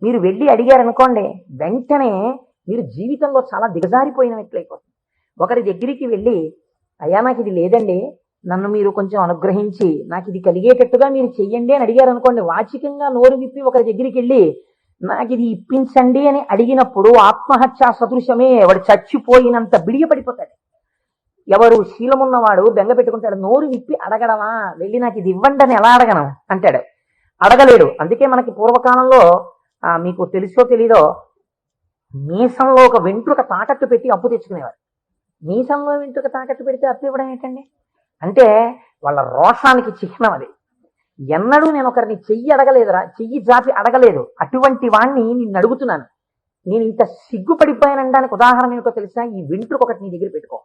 మీరు వెళ్ళి అడిగారనుకోండి, వెంటనే మీరు జీవితంలో చాలా దిగజారిపోయినట్లయిపోతుంది. ఒకరి దగ్గరికి వెళ్ళి, అయ్యా నాకు ఇది లేదండి, నన్ను మీరు కొంచెం అనుగ్రహించి నాకు ఇది కలిగేటట్టుగా మీరు చెయ్యండి అని అడిగారు అనుకోండి, వాచికంగా నోరు విప్పి ఒకరి దగ్గరికి వెళ్ళి నాకు ఇది ఇప్పించండి అని అడిగినప్పుడు ఆత్మహత్యా సదృశమే. వాడు చచ్చిపోయినంత బిడియపడిపోతాడు. ఎవరు శీలమున్నవాడు బెంగ పెట్టుకుంటాడు. నోరు విప్పి అడగడమా, వెళ్ళి నాకు ఇది ఇవ్వండి అని ఎలా అడగను అంటాడు. అడగలేడు. అందుకే మనకి పూర్వకాలంలో మీకు తెలుసో తెలీదో, మీసంలో ఒక వెంట్రుక తాకట్టు పెట్టి అప్పు తెచ్చుకునేవారు. మీసంలో వెంట్రుక తాకట్టు పెడితే అప్పు ఇవ్వడం ఏంటండి? అంటే వాళ్ళ రోషానికి చిహ్నం అది. ఎన్నడూ నేను ఒకరిని చెయ్యి అడగలేదురా, చెయ్యి జాపి అడగలేదు. అటువంటి వాణ్ణి నిన్ను అడుగుతున్నాను. నేను ఇంత సిగ్గుపడిపోయానడానికి ఉదాహరణ ఏమిటో తెలుసా? ఈ వెంట్రుక ఒకటి నీ దగ్గర పెట్టుకో,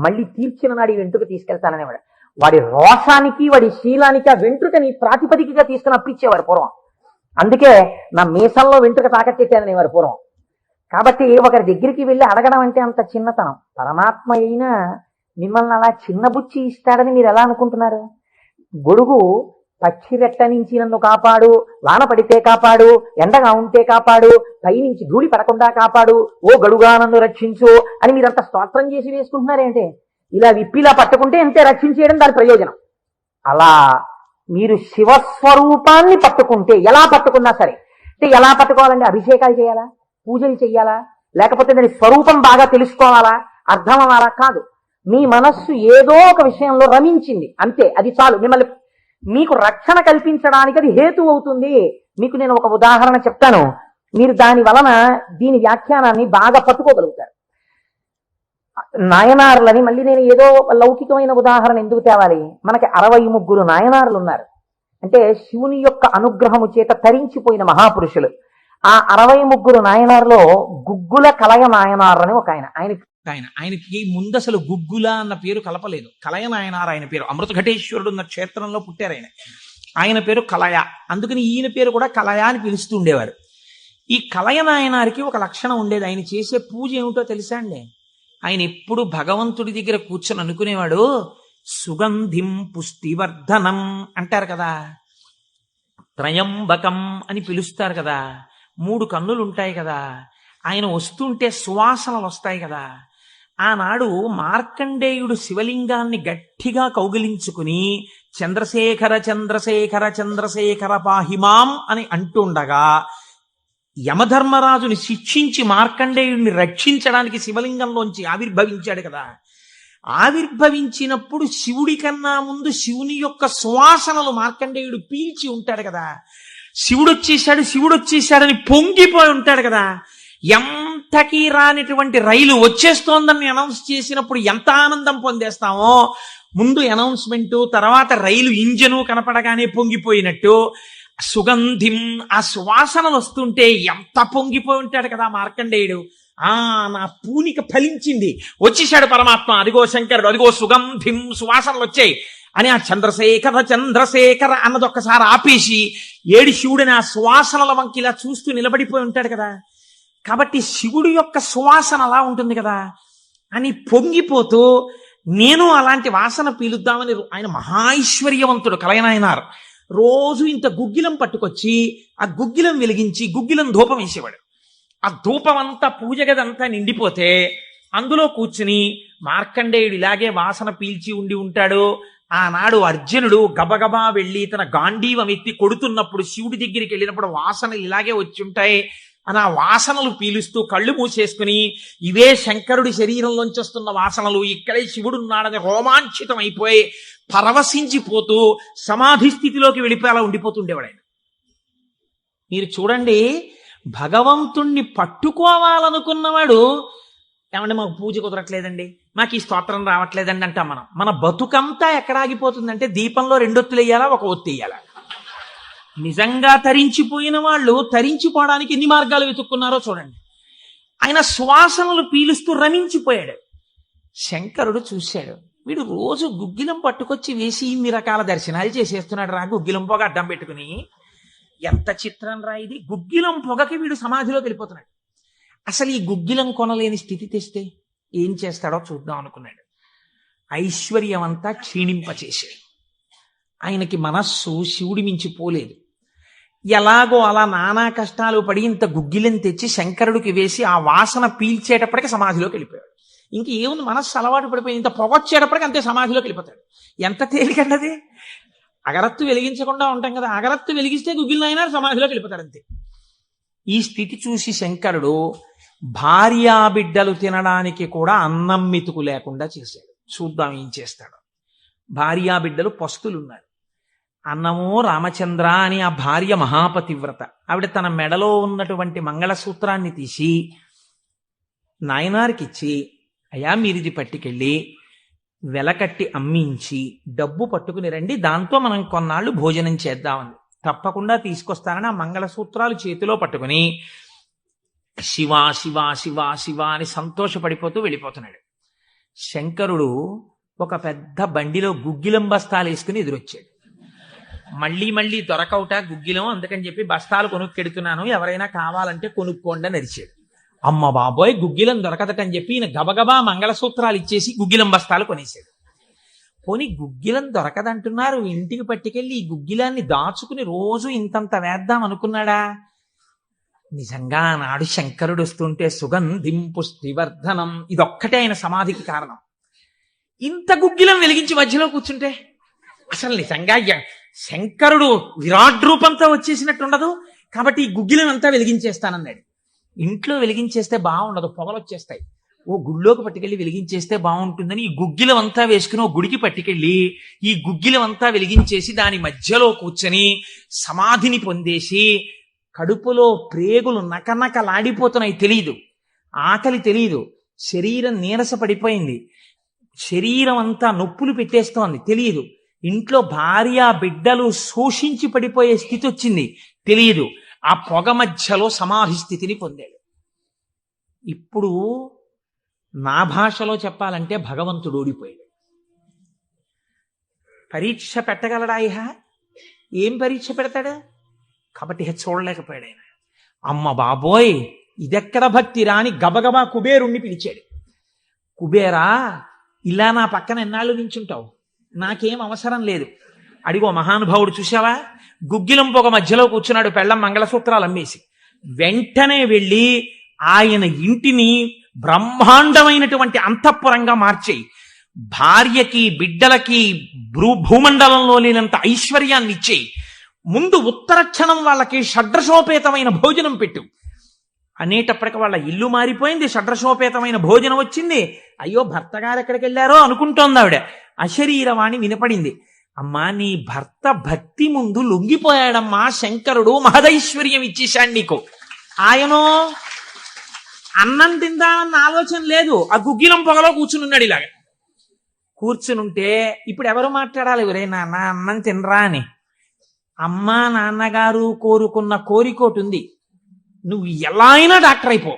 మళ్ళీ తీర్చిన నాడు ఈ వెంట్రుక తీసుకెళ్తాననేవాడు. వాడి రోషానికి, వాడి శీలానికి ఆ వెంట్రుకని ప్రాతిపదికగా తీసుకుని అప్పిచ్చేవారు పూర్వం. అందుకే నా మీసంలో వెంట్రుక తాకట్టేటాననేవారు పూర్వం. కాబట్టి ఒకరి దగ్గరికి వెళ్ళి అడగడం అంటే అంత చిన్నతనం. పరమాత్మ అయినా మిమ్మల్ని అలా చిన్నబుచ్చి ఇస్తాడని మీరు ఎలా అనుకుంటున్నారు? గొడుగు పక్షి రెట్ట నుంచి నన్ను కాపాడు, వాన పడితే కాపాడు, ఎండగా ఉంటే కాపాడు, పైనుంచి ధూళి పడకుండా కాపాడు, ఓ గడుగా నన్ను రక్షించు అని మీరంతా స్తోత్రం చేసి వేసుకుంటున్నారేంటే? ఇలా విప్పిలా పట్టుకుంటే ఎంతే రక్షించేయడం దాని ప్రయోజనం. అలా మీరు శివస్వరూపాన్ని పట్టుకుంటే, ఎలా పట్టుకున్నా సరే, అంటే ఎలా పట్టుకోవాలంటే అభిషేకాలు చేయాలా, పూజలు చేయాలా, లేకపోతే దాని స్వరూపం బాగా తెలుసుకోవాలా, అర్థం అవ్వాలా? కాదు. మీ మనస్సు ఏదో ఒక విషయంలో రమించింది అంతే, అది చాలు. మిమ్మల్ని మీకు రక్షణ కల్పించడానికి అది హేతు అవుతుంది. మీకు నేను ఒక ఉదాహరణ చెప్తాను, మీరు దాని వలన దీని వ్యాఖ్యానాన్ని బాగా పట్టుకోగలుగుతారు. నాయనారులని మళ్ళీ నేను ఏదో లౌకికమైన ఉదాహరణ ఎందుకు తేవాలి? మనకి 63 నాయనారులు ఉన్నారు. అంటే శివుని యొక్క అనుగ్రహము చేత తరించిపోయిన మహాపురుషులు. ఆ 63 నాయనారులో గుగ్గుల కలయ నాయనారు అని ఒక ఆయన ఆయనకి ముందు అసలు గుగ్గుల అన్న పేరు కలపలేదు. కలయ నాయనార్ ఆయన పేరు. అమృత ఘటేశ్వరుడు ఉన్న క్షేత్రంలో పుట్టారు ఆయన పేరు కలయ. అందుకని ఈయన పేరు కూడా కలయ అని పిలుస్తూ ఉండేవారు. ఈ కలయ నాయనారికి ఒక లక్షణం ఉండేది. ఆయన చేసే పూజ ఏమిటో తెలుసా అండి? ఆయన ఎప్పుడు భగవంతుడి దగ్గర కూర్చొని అనుకునేవాడు, సుగంధిం పుష్టివర్ధనం అంటారు కదా, త్రయంబకం అని పిలుస్తారు కదా, 3 కన్నులు ఉంటాయి కదా, ఆయన వస్తుంటే సువాసనలు వస్తాయి కదా. ఆనాడు మార్కండేయుడు శివలింగాన్ని గట్టిగా కౌగిలించుకుని చంద్రశేఖర చంద్రశేఖర చంద్రశేఖర పాహిమాం అని అంటుండగా యమధర్మరాజుని శిక్షించి మార్కండేయుడిని రక్షించడానికి శివలింగంలోంచి ఆవిర్భవించాడు కదా. ఆవిర్భవించినప్పుడు శివుడి కన్నా ముందు శివుని యొక్క సువాసనలు మార్కండేయుడు పీల్చి ఉంటాడు కదా. శివుడు వచ్చేసాడని పొంగిపోయి ఉంటాడు కదా. ఎంతకీ రానిటువంటి రైలు వచ్చేస్తోందని అనౌన్స్ చేసినప్పుడు ఎంత ఆనందం పొందేస్తామో, ముందు అనౌన్స్మెంటు, తర్వాత రైలు ఇంజను కనపడగానే పొంగిపోయినట్టు సుగంధిం, ఆ సువాసనలు వస్తుంటే ఎంత పొంగిపోయి ఉంటాడు కదా మార్కండేయుడు. నా పూనిక ఫలించింది, వచ్చేసాడు పరమాత్మ, అదిగో శంకరుడు, అదిగో సుగంధిం, సువాసనలు వచ్చాయి అని ఆ చంద్రశేఖర చంద్రశేఖర అన్నది ఒక్కసారి ఆపేసి ఏడి శివుడిని ఆ సువాసనల వంకి ఇలా చూస్తూ నిలబడిపోయి ఉంటాడు కదా. కాబట్టి శివుడి యొక్క సువాసన అలా ఉంటుంది కదా అని పొంగిపోతూ నేను అలాంటి వాసన పీలుద్దామని, ఆయన మహాైశ్వర్యవంతుడు కలయనాయనార్. రోజు ఇంత గుగ్గిలం పట్టుకొచ్చి ఆ గుగ్గిలం వెలిగించి గుగ్గిలం ధూపం వేసేవాడు. ఆ ధూపం అంతా పూజ గదంతా నిండిపోతే అందులో కూర్చుని మార్కండేయుడు ఇలాగే వాసన పీల్చి ఉండి ఉంటాడు. ఆనాడు అర్జునుడు గబగబా వెళ్ళి తన గాంధీవం ఎత్తి కొడుతున్నప్పుడు శివుడి దగ్గరికి వెళ్ళినప్పుడు వాసనలు ఇలాగే వచ్చి ఉంటాయి అని ఆ వాసనలు పీలుస్తూ కళ్ళు మూసేసుకుని, ఇవే శంకరుడి శరీరంలోంచి వస్తున్న వాసనలు, ఇక్కడే శివుడున్నాడని రోమాంచితం అయిపోయి పరవశించిపోతూ సమాధి స్థితిలోకి వెళ్ళిపోయి అలా ఉండిపోతుండేవాడు ఆయన. మీరు చూడండి, భగవంతుణ్ణి పట్టుకోవాలనుకున్నవాడు, ఏమంటే మాకు పూజ కుదరట్లేదండి, మాకు ఈ స్తోత్రం రావట్లేదండి అంటాం మనం. మన బతుకంతా ఎక్కడ ఆగిపోతుందంటే దీపంలో 2 ఒత్తులు వేయాలా, 1 ఒత్తి వేయాలా. నిజంగా తరించిపోయిన వాళ్ళు తరించిపోవడానికి ఎన్ని మార్గాలు వెతుక్కున్నారో చూడండి. ఆయన సువాసనలు పీలుస్తూ రమించిపోయాడు. శంకరుడు చూశాడు, వీడు రోజు గుగ్గిలం పట్టుకొచ్చి వేసి ఇన్ని రకాల దర్శనాలు చేసేస్తున్నాడు రా, గుగ్గిలం పొగ అడ్డం పెట్టుకుని. ఎంత చిత్రం రా ఇది, గుగ్గిలం పొగకి వీడు సమాధిలోకి వెళ్ళిపోతున్నాడు. అసలు ఈ గుగ్గిలం కొనలేని స్థితి తెస్తే ఏం చేస్తాడో చూద్దాం అనుకున్నాడు. ఐశ్వర్యం అంతా క్షీణింపచేశాడు. ఆయనకి మనస్సు శివుడి మించి పోలేదు. ఎలాగో అలా నానా కష్టాలు పడి ఇంత గుగ్గిలం తెచ్చి శంకరుడికి వేసి ఆ వాసన పీల్చేటప్పటికి సమాధిలోకి వెళ్ళిపోయాడు. ఇంక ఏముంది, మనస్సు అలవాటు పడిపోయి ఇంత పొగొచ్చేటప్పటికి అంతే సమాధిలోకి వెళ్ళిపోతాడు. ఎంత తేలికండి. అగరత్తు వెలిగించకుండా ఉంటాం కదా, అగరత్తు వెలిగిస్తే గుగ్గిలం అయినా సమాధిలోకి వెళ్ళిపోతాడు అంతే. ఈ స్థితి చూసి శంకరుడు భార్యాబిడ్డలు తినడానికి కూడా అన్నం మెతుకు లేకుండా చేశాడు. చూద్దాం ఏం చేస్తాడు. భార్యాబిడ్డలు పస్తులున్నారు. అన్నమో రామచంద్ర అని ఆ భార్య మహాపతివ్రత. ఆవిడ తన మెడలో ఉన్నటువంటి మంగళసూత్రాన్ని తీసి నాయనారికి ఇచ్చి, అయ్యా మీరిది పట్టుకెళ్ళి వెలకట్టి అమ్మించి డబ్బు పట్టుకుని రండి, దాంతో మనం కొన్నాళ్ళు భోజనం చేద్దామని. తప్పకుండా తీసుకొస్తానని ఆ మంగళసూత్రాలు చేతిలో పట్టుకుని శివ శివ శివ శివ అని సంతోషపడిపోతూ వెళ్ళిపోతున్నాడు. శంకరుడు ఒక పెద్ద బండిలో గుగ్గిలం బస్తాలు వేసుకుని ఎదురొచ్చాడు. మళ్ళీ దొరకవుట గుగ్గిలం, అందుకని చెప్పి బస్తాలు కొనుక్కెడుతున్నాను, ఎవరైనా కావాలంటే కొనుక్కోండి అని అరిచాడు. అమ్మ బాబోయ్, గుగ్గిలం దొరకదటని చెప్పి ఈయన గబగబా మంగళసూత్రాలు ఇచ్చేసి గుగ్గిలం బస్తాలు కొనేశాడు. పోనీ గుగ్గిలం దొరకదంటున్నారు, ఇంటికి పట్టుకెళ్ళి ఈ గుగ్గిలాన్ని దాచుకుని రోజు ఇంతంత వేద్దాం అనుకున్నాడా? నిజంగా నాడు శంకరుడు వస్తుంటే సుగంధిం పుష్టివర్ధనం, ఇదొక్కటే ఆయన సమాధికి కారణం. ఇంత గుగ్గిలం వెలిగించి మధ్యలో కూర్చుంటే అసలు నిజంగా శంకరుడు విరాట్ రూపంతో వచ్చేసినట్టు ఉండదు. కాబట్టి ఈ గుగ్గిలం అంతా వెలిగించేస్తానన్నాడు. ఇంట్లో వెలిగించేస్తే బాగుండదు, పొగలు వచ్చేస్తాయి. ఓ గుళ్ళోకి పట్టుకెళ్ళి వెలిగించేస్తే బాగుంటుందని ఈ గుగ్గిలం అంతా వేసుకుని ఓ గుడికి పట్టుకెళ్ళి ఈ గుగ్గిలం అంతా వెలిగించేసి దాని మధ్యలో కూర్చొని సమాధిని పొందేసి, కడుపులో ప్రేగులు నకనకలాడిపోతున్నాయి, తెలియదు, ఆకలి తెలియదు, శరీరం నీరస పడిపోయింది, శరీరం అంతా నొప్పులు పెట్టేస్తోంది, తెలియదు, ఇంట్లో భార్య బిడ్డలు శోషించి పడిపోయే స్థితి వచ్చింది, తెలియదు. ఆ పొగ మధ్యలో సమాధి స్థితిని పొందాడు. ఇప్పుడు నా భాషలో చెప్పాలంటే భగవంతుడు ఓడిపోయాడు. పరీక్ష పెట్టగలడా ఇహ? ఏం పరీక్ష పెడతాడు? కాబట్టి ఇహ చూడలేకపోయాడు ఆయన. అమ్మ బాబోయ్, ఇదెక్కడ భక్తిరా అని గబగబా కుబేరుణ్ణి పిలిచాడు. కుబేరా, ఇలా నా పక్కన ఎన్నాళ్ళు నించుంటావు? నాకేం అవసరం లేదు. అడిగో మహానుభావుడు చూసావా, గుగ్గిలం పొగ మధ్యలో కూర్చున్నాడు పెళ్ళం మంగళసూత్రాలు అమ్మేసి. వెంటనే వెళ్ళి ఆయన ఇంటిని బ్రహ్మాండమైనటువంటి అంతఃపురంగా మార్చేయి, భార్యకి బిడ్డలకి భూమండలంలో లేనంత ఐశ్వర్యాన్ని ఇచ్చేయి, ముందు ఉత్తరక్షణం వాళ్ళకి షడ్రసోపేతమైన భోజనం పెట్టు అనేటప్పటికి వాళ్ళ ఇల్లు మారిపోయింది. షడ్రసోపేతమైన భోజనం వచ్చింది. అయ్యో భర్త గారు ఎక్కడికి వెళ్ళారో అనుకుంటోంది ఆవిడ. అశరీరవాణి వినపడింది. అమ్మా, నీ భర్త భక్తి ముందు లొంగిపోయాడమ్మా, శంకరుడు మహదైశ్వర్యం ఇచ్చేశాడు నీకు. ఆయనో అన్నం తిందామన్న ఆలోచన లేదు, ఆ గుగ్గిలం పొగలో కూర్చునున్నాడు. ఇలాగ కూర్చునుంటే ఇప్పుడు ఎవరు మాట్లాడాలి? ఒరే నాన్న అన్నం తినరా అని. అమ్మా నాన్నగారు కోరుకున్న కోరికోటి ఉంది, నువ్వు ఎలా అయినా డాక్టర్ అయిపో.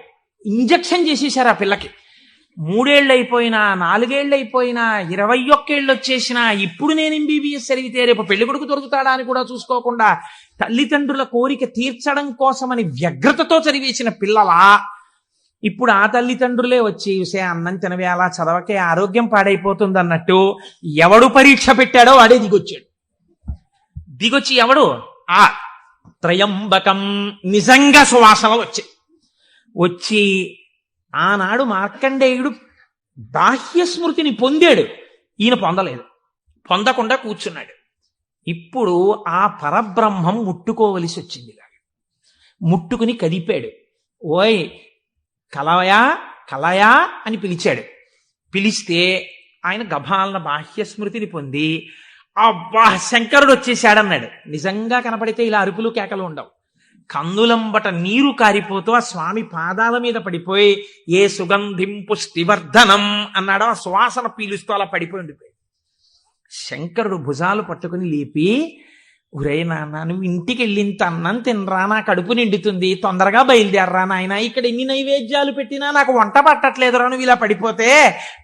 ఇంజక్షన్ చేసేశారు ఆ పిల్లకి. 3 ఏళ్ళు అయిపోయినా, 4 ఏళ్ళు అయిపోయినా, 21 ఏళ్ళు వచ్చేసినా, ఇప్పుడు నేను ఎంబీబీఎస్ చదివితే రేపు పెళ్లి కొడుకు దొరుకుతాడా అని కూడా చూసుకోకుండా తల్లిదండ్రుల కోరిక తీర్చడం కోసమని వ్యగ్రతతో చదివేసిన పిల్లలా ఇప్పుడు ఆ తల్లిదండ్రులే వచ్చి చూసే అన్నం తినవే, అలా చదవకే, ఆరోగ్యం పాడైపోతుంది అన్నట్టు ఎవడు పరీక్ష పెట్టాడో వాడే దిగొచ్చాడు. దిగొచ్చి ఎవడు? ఆ త్రయంబకం నిజంగా సువాసనలు వచ్చి ఆనాడు మార్కండేయుడు బాహ్య స్మృతిని పొందాడు, ఈయన పొందలేదు. పొందకుండా కూర్చున్నాడు. ఇప్పుడు ఆ పరబ్రహ్మం ముట్టుకోవలసి వచ్చింది. ముట్టుకుని కదిపాడు. ఓయ్ కలయా కలయా అని పిలిచాడు. పిలిస్తే ఆయన గభాలన బాహ్య స్మృతిని పొంది అబ్బా శంకరుడు వచ్చేసాడన్నాడు. నిజంగా కనపడితే ఇలా అరుపులు కేకలు ఉండవు. కందులంబట నీరు కారిపోతూ ఆ స్వామి పాదాల మీద పడిపోయి ఏ సుగంధిం పుష్టివర్ధనం అన్నాడో ఆ సువాసన పీలుస్తూ అలా పడిపోయి ఉండిపోయాడు. శంకరుడు భుజాలు పట్టుకుని లేపి, ఒరే నాన్న, నువ్వు ఇంటికి వెళ్ళింత అన్నం తినరా, నా కడుపు నిండుతుంది, తొందరగా బయలుదేరరా నాయన, ఇక్కడ ఎన్ని నైవేద్యాలు పెట్టినా నాకు వంట పట్టట్లేదురా, నువ్వు ఇలా పడిపోతే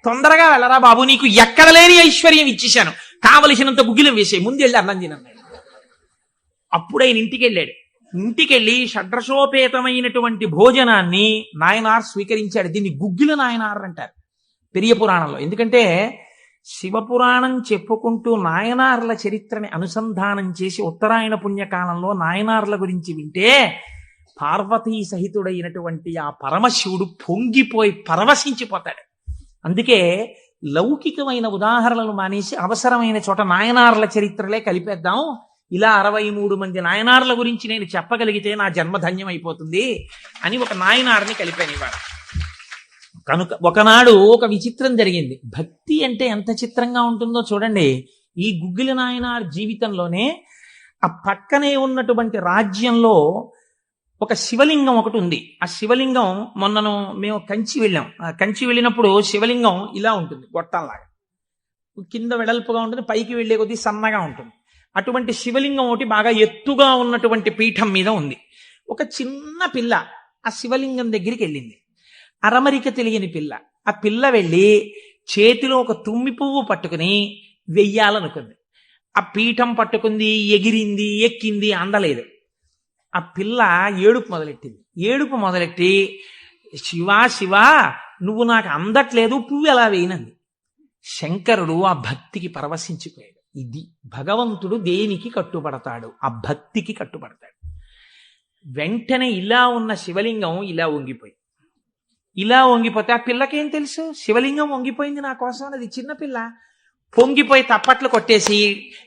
తొందరగా వెళ్ళరా బాబు, నీకు ఎక్కడ లేని ఐశ్వర్యం ఇచ్చేశాను, కావలసినంత గుగ్గిలం వేసే, ముందు వెళ్ళి అన్నం తినన్నాడు. అప్పుడు ఆయన ఇంటికి వెళ్ళాడు. ఇంటికెళ్ళి షడ్రసోపేతమైనటువంటి భోజనాన్ని నాయనార్ స్వీకరించాడు. దీన్ని గుగ్గిల నాయనార్ అంటారు పెరియ పురాణంలో. ఎందుకంటే శివపురాణం చెప్పుకుంటూ నాయనార్ల చరిత్రని అనుసంధానం చేసి ఉత్తరాయణ పుణ్యకాలంలో నాయనార్ల గురించి వింటే పార్వతీ సహితుడైనటువంటి ఆ పరమశివుడు పొంగిపోయి పరవశించిపోతాడు. అందుకే లౌకికమైన ఉదాహరణలు మానేసి అవసరమైన చోట నాయనార్ల చరిత్రలే కలిపేద్దాం. ఇలా 63 మంది నాయనార్ల గురించి నేను చెప్పగలిగితే నా జన్మధన్యం అయిపోతుంది అని ఒక నాయనార్ని కలిపాను ఇవాళ. కనుక ఒకనాడు ఒక విచిత్రం జరిగింది. భక్తి అంటే ఎంత చిత్రంగా ఉంటుందో చూడండి. ఈ గుగ్గిల నాయనార్ జీవితంలోనే ఆ పక్కనే ఉన్నటువంటి రాజ్యంలో ఒక శివలింగం ఒకటి ఉంది. ఆ శివలింగం మొన్నను మేము కంచి వెళ్ళాం. కంచి వెళ్ళినప్పుడు శివలింగం ఇలా ఉంటుంది, గొట్టంలాగా కింద వెడల్పుగా ఉంటుంది, పైకి వెళ్లే కొద్దీ సన్నగా ఉంటుంది. అటువంటి శివలింగం ఒకటి బాగా ఎత్తుగా ఉన్నటువంటి పీఠం మీద ఉంది. ఒక చిన్న పిల్ల ఆ శివలింగం దగ్గరికి వెళ్ళింది. అరమరిక తెలియని పిల్ల. ఆ పిల్ల వెళ్ళి చేతిలో ఒక తుమ్మి పువ్వు పట్టుకుని వెయ్యాలనుకుంది. ఆ పీఠం పట్టుకుంది, ఎగిరింది, ఎక్కింది, అందలేదు. ఆ పిల్ల ఏడుపు మొదలెట్టింది. ఏడుపు మొదలెట్టి శివా శివా నువ్వు నాకు అందట్లేదు, పువ్వు ఎలా వేయనంది. శంకరుడు ఆ భక్తికి పరవశించిపోయాడు. ఇది భగవంతుడు దేనికి కట్టుబడతాడు? ఆ భక్తికి కట్టుబడతాడు. వెంటనే ఇలా ఉన్న శివలింగం ఇలా వంగిపోతే ఆ పిల్లకేం తెలుసు? శివలింగం వంగిపోయింది నా కోసం అన్నది. చిన్నపిల్ల పొంగిపోయి తప్పట్లు కొట్టేసి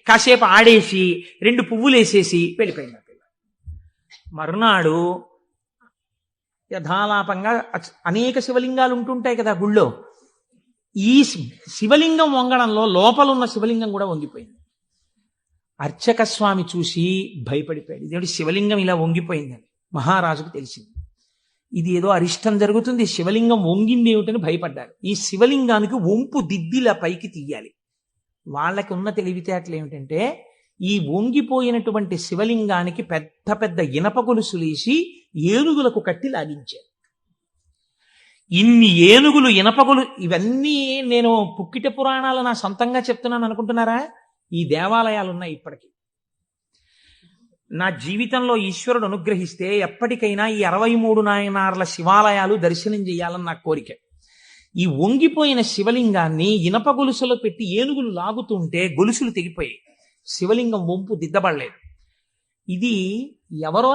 కాసేపు ఆడేసి 2 పువ్వులు వేసేసి వెళ్ళిపోయింది ఆ పిల్ల. మరునాడు యథాలాపంగా అనేక శివలింగాలు ఉంటుంటాయి కదా గుళ్ళో. ఈ శివలింగం వంగడంలో లోపలున్న శివలింగం కూడా వంగిపోయింది. అర్చక స్వామి చూసి భయపడిపోయాడు. ఇదేమిటి శివలింగం ఇలా వంగిపోయిందని మహారాజుకు తెలిసింది. ఇది ఏదో అరిష్టం జరుగుతుంది, శివలింగం వంగింది ఏమిటని భయపడ్డారు. ఈ శివలింగానికి వంపు దిద్దిలా పైకి తీయాలి. వాళ్ళకి ఉన్న తెలివితేటలు ఏమిటంటే ఈ వంగిపోయినటువంటి శివలింగానికి పెద్ద పెద్ద ఇనప గొలుసులేసి ఏనుగులకు కట్టి లాగించారు. ఇన్ని ఏనుగులు ఇనపగులు, ఇవన్నీ నేను పుక్కిట పురాణాలు నా సొంతంగా చెప్తున్నాను అనుకుంటున్నారా? ఈ దేవాలయాలు ఉన్నాయి ఇప్పటికీ. నా జీవితంలో ఈశ్వరుడు అనుగ్రహిస్తే ఎప్పటికైనా ఈ 63 నాయనార్ల శివాలయాలు దర్శనం చేయాలని నా కోరిక. ఈ వంగిపోయిన శివలింగాన్ని ఇనప గొలుసులో పెట్టి ఏనుగులు లాగుతుంటే గొలుసులు తెగిపోయాయి. శివలింగం వంపు దిద్దబడలేదు. ఇది ఎవరో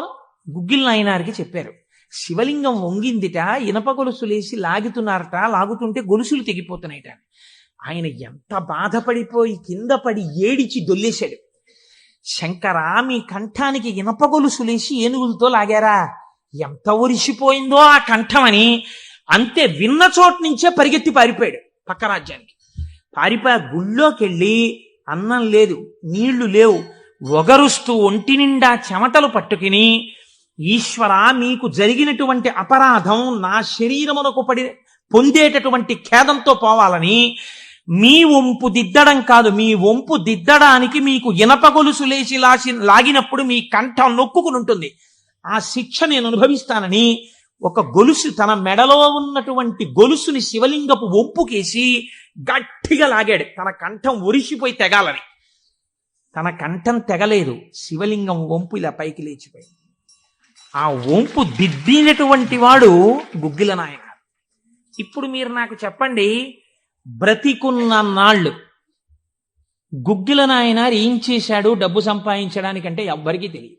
గుగ్గిల్ నాయనారికి చెప్పారు. శివలింగం వంగిందిట, ఇనప గొలుసులేసి లాగుతున్నారట, లాగుతుంటే గొలుసులు తెగిపోతున్నాయిట. ఆయన ఎంత బాధపడిపోయి కింద పడి ఏడిచి దొల్లేశాడు. శంకరా, మీ కంఠానికి ఇనప గొలుసులేసి ఏనుగులతో లాగారా? ఎంత ఒరిసిపోయిందో ఆ కంఠమని. అంతే, విన్న చోటు నుంచే పరిగెత్తి పారిపోయాడు పక్క రాజ్యానికి. పారిపోయి గుళ్ళోకెళ్ళి అన్నం లేదు, నీళ్లు లేవు, ఒగరుస్తూ ఒంటి నిండా చెమటలు పట్టుకుని, ఈశ్వర, మీకు జరిగినటువంటి అపరాధం నా శరీరమునకు పొందేటటువంటి ఖేదంతో పోవాలని మీ వంపు దిద్దడం కాదు, మీ వంపు దిద్దడానికి మీకు ఇనప గొలుసులేసి లాగినప్పుడు మీ కంఠం నొక్కుకుని ఉంటుంది, ఆ శిక్ష నేను అనుభవిస్తానని ఒక గొలుసు, తన మెడలో ఉన్నటువంటి గొలుసుని శివలింగపు వంపుకేసి గట్టిగా లాగాడు, తన కంఠం ఒరిసిపోయి తెగాలని. తన కంఠం తెగలేదు, శివలింగం వంపు ఇలా పైకి లేచిపోయింది. ఆ వంపు దిద్దినటువంటి వాడు గుగ్గిల నాయన. ఇప్పుడు మీరు నాకు చెప్పండి, బ్రతికున్న నాళ్ళు గుగ్గిల నాయనారు ఏం చేశాడు డబ్బు సంపాదించడానికంటే ఎవ్వరికీ తెలియదు.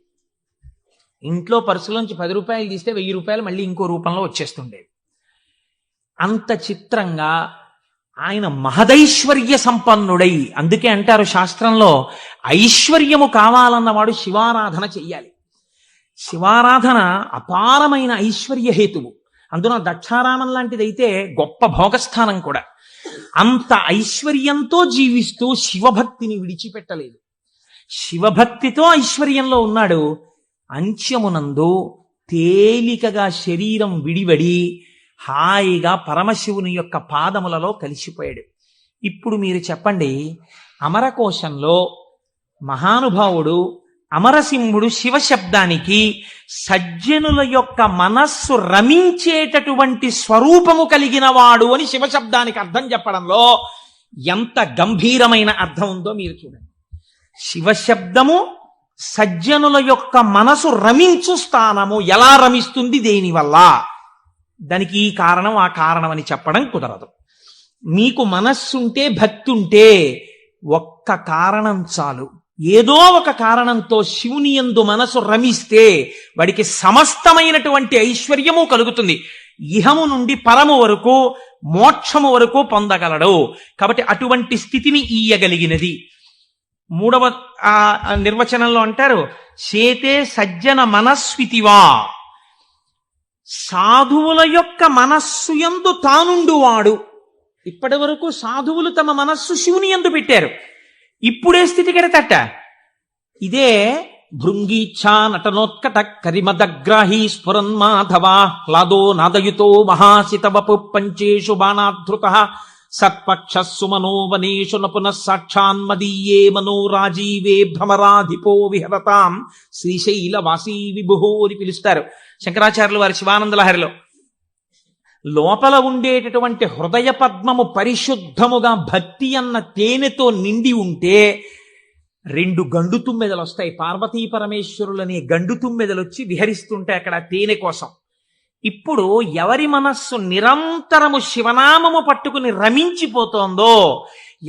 ఇంట్లో పర్సులోంచి 10 రూపాయలు తీస్తే 1000 రూపాయలు మళ్ళీ ఇంకో రూపంలో వచ్చేస్తుండేవి. అంత చిత్రంగా ఆయన మహదైశ్వర్య సంపన్నుడై, అందుకే అంటారు శాస్త్రంలో, ఐశ్వర్యము కావాలన్నవాడు శివారాధన చెయ్యాలి. శివారాధన అపారమైన ఐశ్వర్య హేతువు. అందున దక్షారామం లాంటిదైతే గొప్ప భోగస్థానం కూడా. అంత ఐశ్వర్యంతో జీవిస్తూ శివభక్తిని విడిచిపెట్టలేదు. శివభక్తితో ఐశ్వర్యంలో ఉన్నాడు. అంత్యమునందు తేలికగా శరీరం విడివడి హాయిగా పరమశివుని యొక్క పాదములలో కలిసిపోయాడు. ఇప్పుడు మీరు చెప్పండి, అమరకోశంలో మహానుభావుడు అమరసింహుడు శివశబ్దానికి సజ్జనుల యొక్క మనస్సు రమించేటటువంటి స్వరూపము కలిగిన వాడు అని శివశబ్దానికి అర్థం చెప్పడంలో ఎంత గంభీరమైన అర్థం ఉందో మీరు చూడండి. శివశబ్దము సజ్జనుల యొక్క మనసు రమించు స్థానము. ఎలా రమిస్తుంది, దేనివల్ల? దానికి ఈ కారణం ఆ కారణం అని చెప్పడం కుదరదు. మీకు మనస్సుంటే, భక్తి ఉంటే ఒక్క కారణం చాలు. ఏదో ఒక కారణంతో శివుని యందు మనసు రమిస్తే వాడికి సమస్తమైనటువంటి ఐశ్వర్యము కలుగుతుంది. ఇహము నుండి పరము వరకు, మోక్షము వరకు పొందగలడు. కాబట్టి అటువంటి స్థితిని ఇయ్యగలిగినది. 3వ నిర్వచనంలో అంటారు, చేతే సజ్జన మనస్వితివా. సాధువుల యొక్క మనస్సు యందు తానుండువాడు. ఇప్పటి వరకు సాధువులు తమ మనస్సు శివుని యందు పెట్టారు. ఇప్పుడే స్థితి కెడతట. ఇదే భృంగీచ్ఛా నటనోత్కట కరిమదగ్రాహీ స్ఫురన్మాధవా హ్లాదో నాదయుతో మహాసితవపు పంచేషు బాణాధృత సత్పక్ష సుమనోవనేషు నపునః సాక్షాన్మదీయే మనోరాజీవే భ్రమరాధిపో విహరతాం శ్రీశైలవాసీ విభుహో అని పిలుస్తారు శంకరాచార్యులు వారి శివానందలహరిలో. లోపల ఉండేటటువంటి హృదయ పద్మము పరిశుద్ధముగా భక్తి అన్న తేనెతో నిండి ఉంటే 2 గండు తుమ్మెదలు వస్తాయి. పార్వతీ పరమేశ్వరులనే గండు తుమ్మెదలు వచ్చి విహరిస్తుంటే అక్కడ తేనె కోసం. ఇప్పుడు ఎవరి మనస్సు నిరంతరము శివనామము పట్టుకుని రమించిపోతోందో,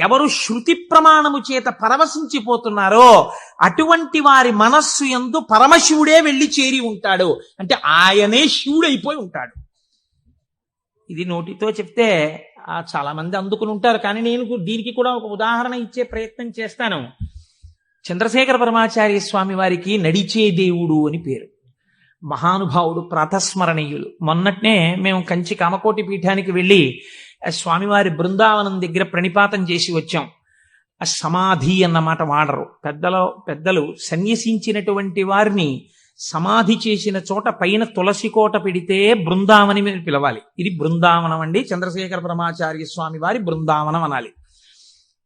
ఎవరు శృతి ప్రమాణము చేత పరవశించిపోతున్నారో అటువంటి వారి మనస్సు యందు పరమశివుడే వెళ్ళి చేరి ఉంటాడు. అంటే ఆయనే శివుడైపోయి ఉంటాడు. ఇది నోటితో చెప్తే చాలా మంది అందుకుని ఉంటారు, కానీ నేను దీనికి కూడా ఒక ఉదాహరణ ఇచ్చే ప్రయత్నం చేస్తాను. చంద్రశేఖర పరమాచార్య స్వామి వారికి నడిచే దేవుడు అని పేరు. మహానుభావుడు, ప్రాతస్మరణీయులు. మొన్నట్నే మేము కంచి కామకోటి పీఠానికి వెళ్ళి స్వామివారి బృందావనం దగ్గర ప్రణిపాతం చేసి వచ్చాం. ఆ సమాధి అన్నమాట వాడరు పెద్దలు సన్యసించినటువంటి వారిని సమాధి చేసిన చోట పైన తులసి కోట పెడితే బృందావని మీరు పిలవాలి. ఇది బృందావనం అండి, చంద్రశేఖర పరమాచార్య స్వామి వారి బృందావనం అనాలి.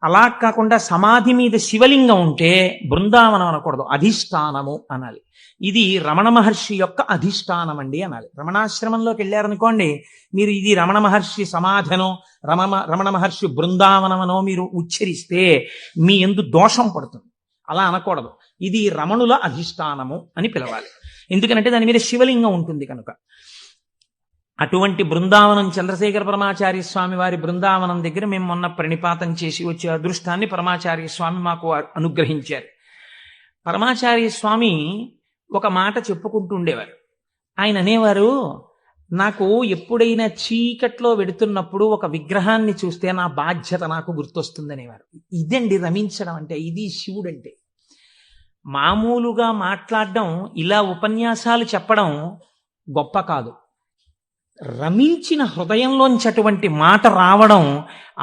అలా కాకుండా సమాధి మీద శివలింగం ఉంటే బృందావనం అనకూడదు, అధిష్టానము అనాలి. ఇది రమణ మహర్షి యొక్క అధిష్టానం అండి అనాలి. రమణాశ్రమంలోకి వెళ్ళారనుకోండి, మీరు ఇది రమణ మహర్షి సమాధనో రమణ మహర్షి బృందావనమనో మీరు ఉచ్చరిస్తే మీ యందు దోషం పడుతుంది. అలా అనకూడదు. ఇది రమణుల అధిష్టానము అని పిలవాలి. ఎందుకంటే దాని మీద శివలింగం ఉంటుంది కనుక. అటువంటి బృందావనం చంద్రశేఖర పరమాచార్య స్వామి వారి బృందావనం దగ్గర మేము మొన్న ప్రణిపాతం చేసి వచ్చే అదృష్టాన్ని పరమాచార్య స్వామి మాకు అనుగ్రహించారు. పరమాచార్య స్వామి ఒక మాట చెప్పుకుంటూ ఉండేవారు. ఆయన అనేవారు, నాకు ఎప్పుడైనా చీకట్లో వెడుతున్నప్పుడు ఒక విగ్రహాన్ని చూస్తే నా బాధ్యత నాకు గుర్తొస్తుందనేవారు. ఇదండి రమించడం అంటే, ఇది శివుడు అంటే. మామూలుగా మాట్లాడడం, ఇలా ఉపన్యాసాలు చెప్పడం గొప్ప కాదు. రమించిన హృదయంలోంచి అటువంటి మాట రావడం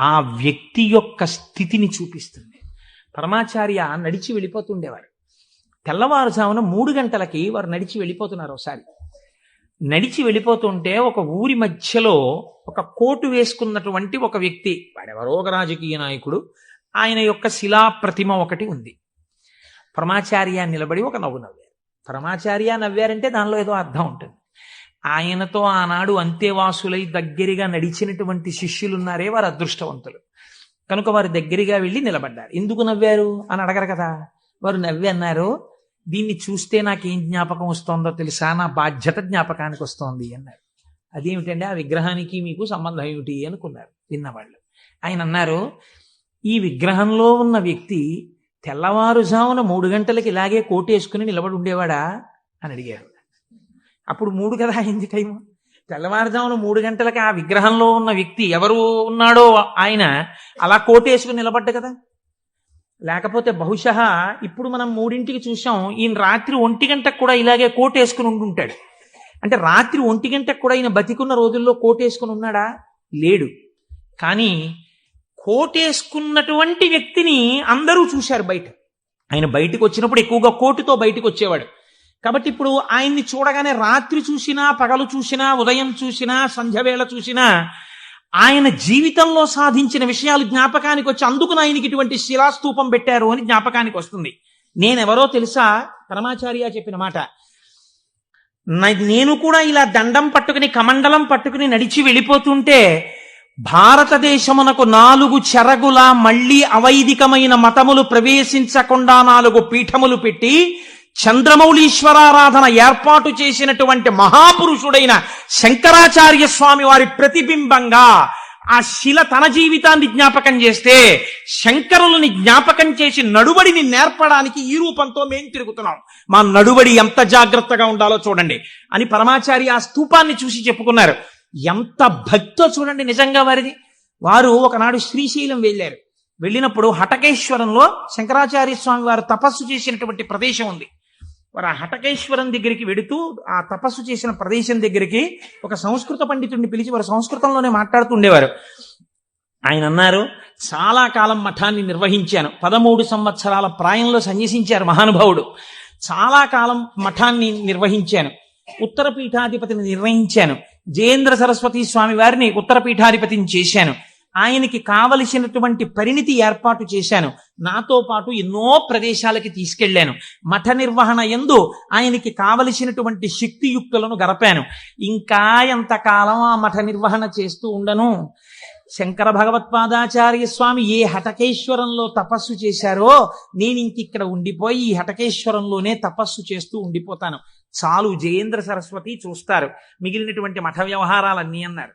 ఆ వ్యక్తి యొక్క స్థితిని చూపిస్తుంది. పరమాచార్య నడిచి వెళ్ళిపోతుండేవారు. తెల్లవారుజామున 3 గంటలకి వారు నడిచి వెళ్ళిపోతున్నారు. ఒకసారి నడిచి వెళ్ళిపోతుంటే ఒక ఊరి మధ్యలో ఒక కోటు వేసుకున్నటువంటి ఒక వ్యక్తి, వాడెవరో ఒక రాజకీయ నాయకుడు, ఆయన యొక్క శిలా ప్రతిమ ఒకటి ఉంది. పరమాచార్య నిలబడి ఒక నవ్వు నవ్వారు. పరమాచార్య నవ్వారంటే దానిలో ఏదో అర్థం ఉంటుంది. ఆయనతో ఆనాడు అంతేవాసులై దగ్గరగా నడిచినటువంటి శిష్యులున్నారే, వారు అదృష్టవంతులు కనుక వారు దగ్గరగా వెళ్ళి నిలబడ్డారు. ఎందుకు నవ్వారు అని అడగరు కదా. వారు నవ్వి అన్నారు, దీన్ని చూస్తే నాకేం జ్ఞాపకం వస్తోందో తెలుసా, నా బాధ్యత జ్ఞాపకానికి వస్తోంది అన్నారు. అదేమిటండి, ఆ విగ్రహానికి మీకు సంబంధం ఏమిటి అనుకున్నారు విన్నవాళ్ళు. ఆయన అన్నారు, ఈ విగ్రహంలో ఉన్న వ్యక్తి తెల్లవారుజామున 3 గంటలకి ఇలాగే కోటేసుకుని నిలబడి ఉండేవాడా అని అడిగారు. అప్పుడు 3 కదా అయింది టైము. తెల్లవారుజామున 3 గంటలకి ఆ విగ్రహంలో ఉన్న వ్యక్తి ఎవరు ఉన్నాడో ఆయన అలా కోటేసుకుని నిలబడ్డ కదా. లేకపోతే బహుశः ఇప్పుడు మనం 3ంటికి చూసాం, ఈయన రాత్రి 1 గంటకు కూడా ఇలాగే కోటేసుకుని ఉండుంటాడు. అంటే రాత్రి 1 గంటకు కూడా ఈయన బతికున్న రోజుల్లో కోటేసుకుని ఉన్నాడా? లేడు. కానీ కోటేసుకున్నటువంటి వ్యక్తిని అందరూ చూశారు బయట. ఆయన బయటకు వచ్చినప్పుడు ఎక్కువగా కోటుతో బయటకు వచ్చేవాడు. కాబట్టి ఇప్పుడు ఆయన్ని చూడగానే రాత్రి చూసినా, పగలు చూసినా, ఉదయం చూసినా, సంధ్యవేళ చూసినా ఆయన జీవితంలో సాధించిన విషయాలు జ్ఞాపకానికి వచ్చి, అందుకు ఆయనకి ఇటువంటి శిలాస్తూపం పెట్టారు అని జ్ఞాపకానికి వస్తుంది. నేనెవరో తెలుసా? పరమాచార్య చెప్పిన మాట. నేను కూడా ఇలా దండం పట్టుకుని కమండలం పట్టుకుని నడిచి వెళ్ళిపోతుంటే భారతదేశమునకు 4 చెరగుల మళ్లీ అవైదికమైన మతములు ప్రవేశించకుండా 4 పీఠములు పెట్టి చంద్రమౌళీశ్వరారాధన ఏర్పాటు చేసినటువంటి మహాపురుషుడైన శంకరాచార్య స్వామి వారి ప్రతిబింబంగా ఆ శిల తన జీవితాన్ని జ్ఞాపకం చేస్తే, శంకరులని జ్ఞాపకం చేసి నడువడిని నేర్పడానికి ఈ రూపంతో మేం తిరుగుతున్నాం. మా నడువడి ఎంత జాగ్రత్తగా ఉండాలో చూడండి అని పరమాచార్య ఆ స్తూపాన్ని చూసి చెప్పుకున్నారు. ఎంత భక్తో చూడండి నిజంగా వారిది. వారు ఒకనాడు శ్రీశైలం వెళ్ళారు. వెళ్ళినప్పుడు హటకేశ్వరంలో శంకరాచార్య స్వామి వారు తపస్సు చేసినటువంటి ప్రదేశం ఉంది. వారు ఆ హటకేశ్వరం దగ్గరికి వెడుతూ ఆ తపస్సు చేసిన ప్రదేశం దగ్గరికి ఒక సంస్కృత పండితుడిని పిలిచి వారు సంస్కృతంలోనే మాట్లాడుతూ ఉండేవారు. ఆయన అన్నారు, చాలా కాలం మఠాన్ని నిర్వహించాను. 13 సంవత్సరాల ప్రాయంలో సన్యసించారు మహానుభావుడు. చాలా కాలం మఠాన్ని నిర్వహించాను. ఉత్తర పీఠాధిపతిని నిర్వహించాను. జయేంద్ర సరస్వతి స్వామి వారిని ఉత్తర పీఠాధిపతిని చేశాను. ఆయనకి కావలసినటువంటి పరిణితి ఏర్పాటు చేశాను. నాతో పాటు ఎన్నో ప్రదేశాలకి తీసుకెళ్లాను. మఠ నిర్వహణ యందు ఆయనకి కావలసినటువంటి శక్తియుక్తులను గరపాను. ఇంకా ఎంతకాలం ఆ మఠ నిర్వహణ చేస్తూ ఉండను? శంకర భగవత్పాదాచార్య స్వామి ఏ హటకేశ్వరంలో తపస్సు చేశారో నేను ఇంకిక్కడ ఉండిపోయి ఈ హటకేశ్వరంలోనే తపస్సు చేస్తూ ఉండిపోతాను. చాలు, జయేంద్ర సరస్వతి చూస్తారు మిగిలినటువంటి మఠ వ్యవహారాలన్నీ అన్నారు.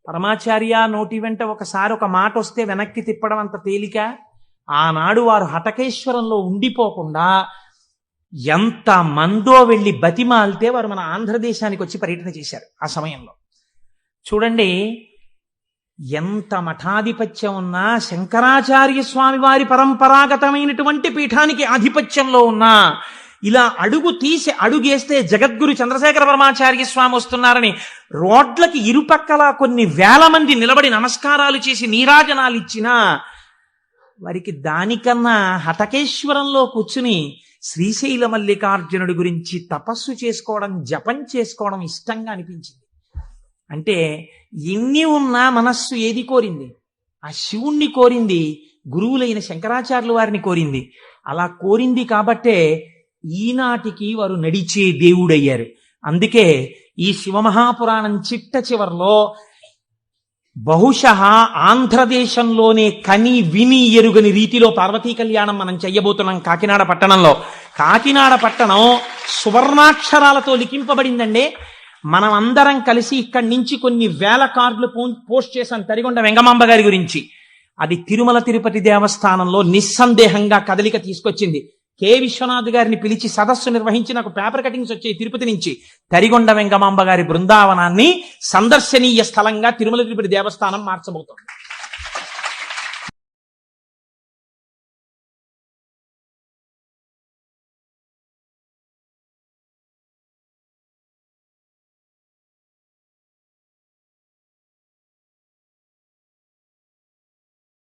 పరమాచార్య నోటి వెంట ఒకసారి ఒక మాట వస్తే వెనక్కి తిప్పడం అంత తేలిక? ఆనాడు వారు హటకేశ్వరంలో ఉండిపోకుండా ఎంత మందో వెళ్ళి బతిమాలితే వారు మన ఆంధ్రదేశానికి వచ్చి పర్యటన చేశారు. ఆ సమయంలో చూడండి, ఎంత మఠాధిపత్యం ఉన్నా, శంకరాచార్య స్వామి వారి పరంపరాగతమైనటువంటి పీఠానికి ఆధిపత్యంలో ఉన్నా, ఇలా అడుగేస్తే జగద్గురు చంద్రశేఖర పరమాచార్య స్వామి వస్తున్నారని రోడ్లకి ఇరుపక్కల కొన్ని వేల మంది నిలబడి నమస్కారాలు చేసి నీరాజనాలు ఇచ్చినా వారికి దానికన్నా హటకేశ్వరంలో కూర్చుని శ్రీశైల మల్లికార్జునుడి గురించి తపస్సు చేసుకోవడం, జపం చేసుకోవడం ఇష్టంగా అనిపించింది. అంటే ఎన్ని ఉన్నా మనస్సు ఏది కోరింది? ఆ శివుణ్ణి కోరింది. గురువులైన శంకరాచార్యుల వారిని కోరింది. అలా కోరింది కాబట్టే ఈనాటికి వారు నడిచే దేవుడయ్యారు. అందుకే ఈ శివమహాపురాణం చిట్ట చివర్లో బహుశః ఆంధ్రదేశంలోనే కని విని ఎరుగని రీతిలో పార్వతీ కళ్యాణం మనం చెయ్యబోతున్నాం కాకినాడ పట్టణంలో. కాకినాడ పట్టణం సువర్ణాక్షరాలతో లిఖింపబడిందండి. మనం అందరం కలిసి ఇక్కడి నుంచి కొన్ని వేల కార్డులు పోస్ట్ చేశాం తరిగొండ వెంగమాంబ గారి గురించి. అది తిరుమల తిరుపతి దేవస్థానంలో నిస్సందేహంగా కదలిక తీసుకొచ్చింది. కె విశ్వనాథ్ గారిని పిలిచి సదస్సు నిర్వహించి నాకు పేపర్ కటింగ్స్ వచ్చాయి తిరుపతి నుంచి. తరిగొండ వెంగమాంబ గారి బృందావనాన్ని సందర్శనీయ స్థలంగా తిరుమల తిరుపతి దేవస్థానం మార్చబోతోంది.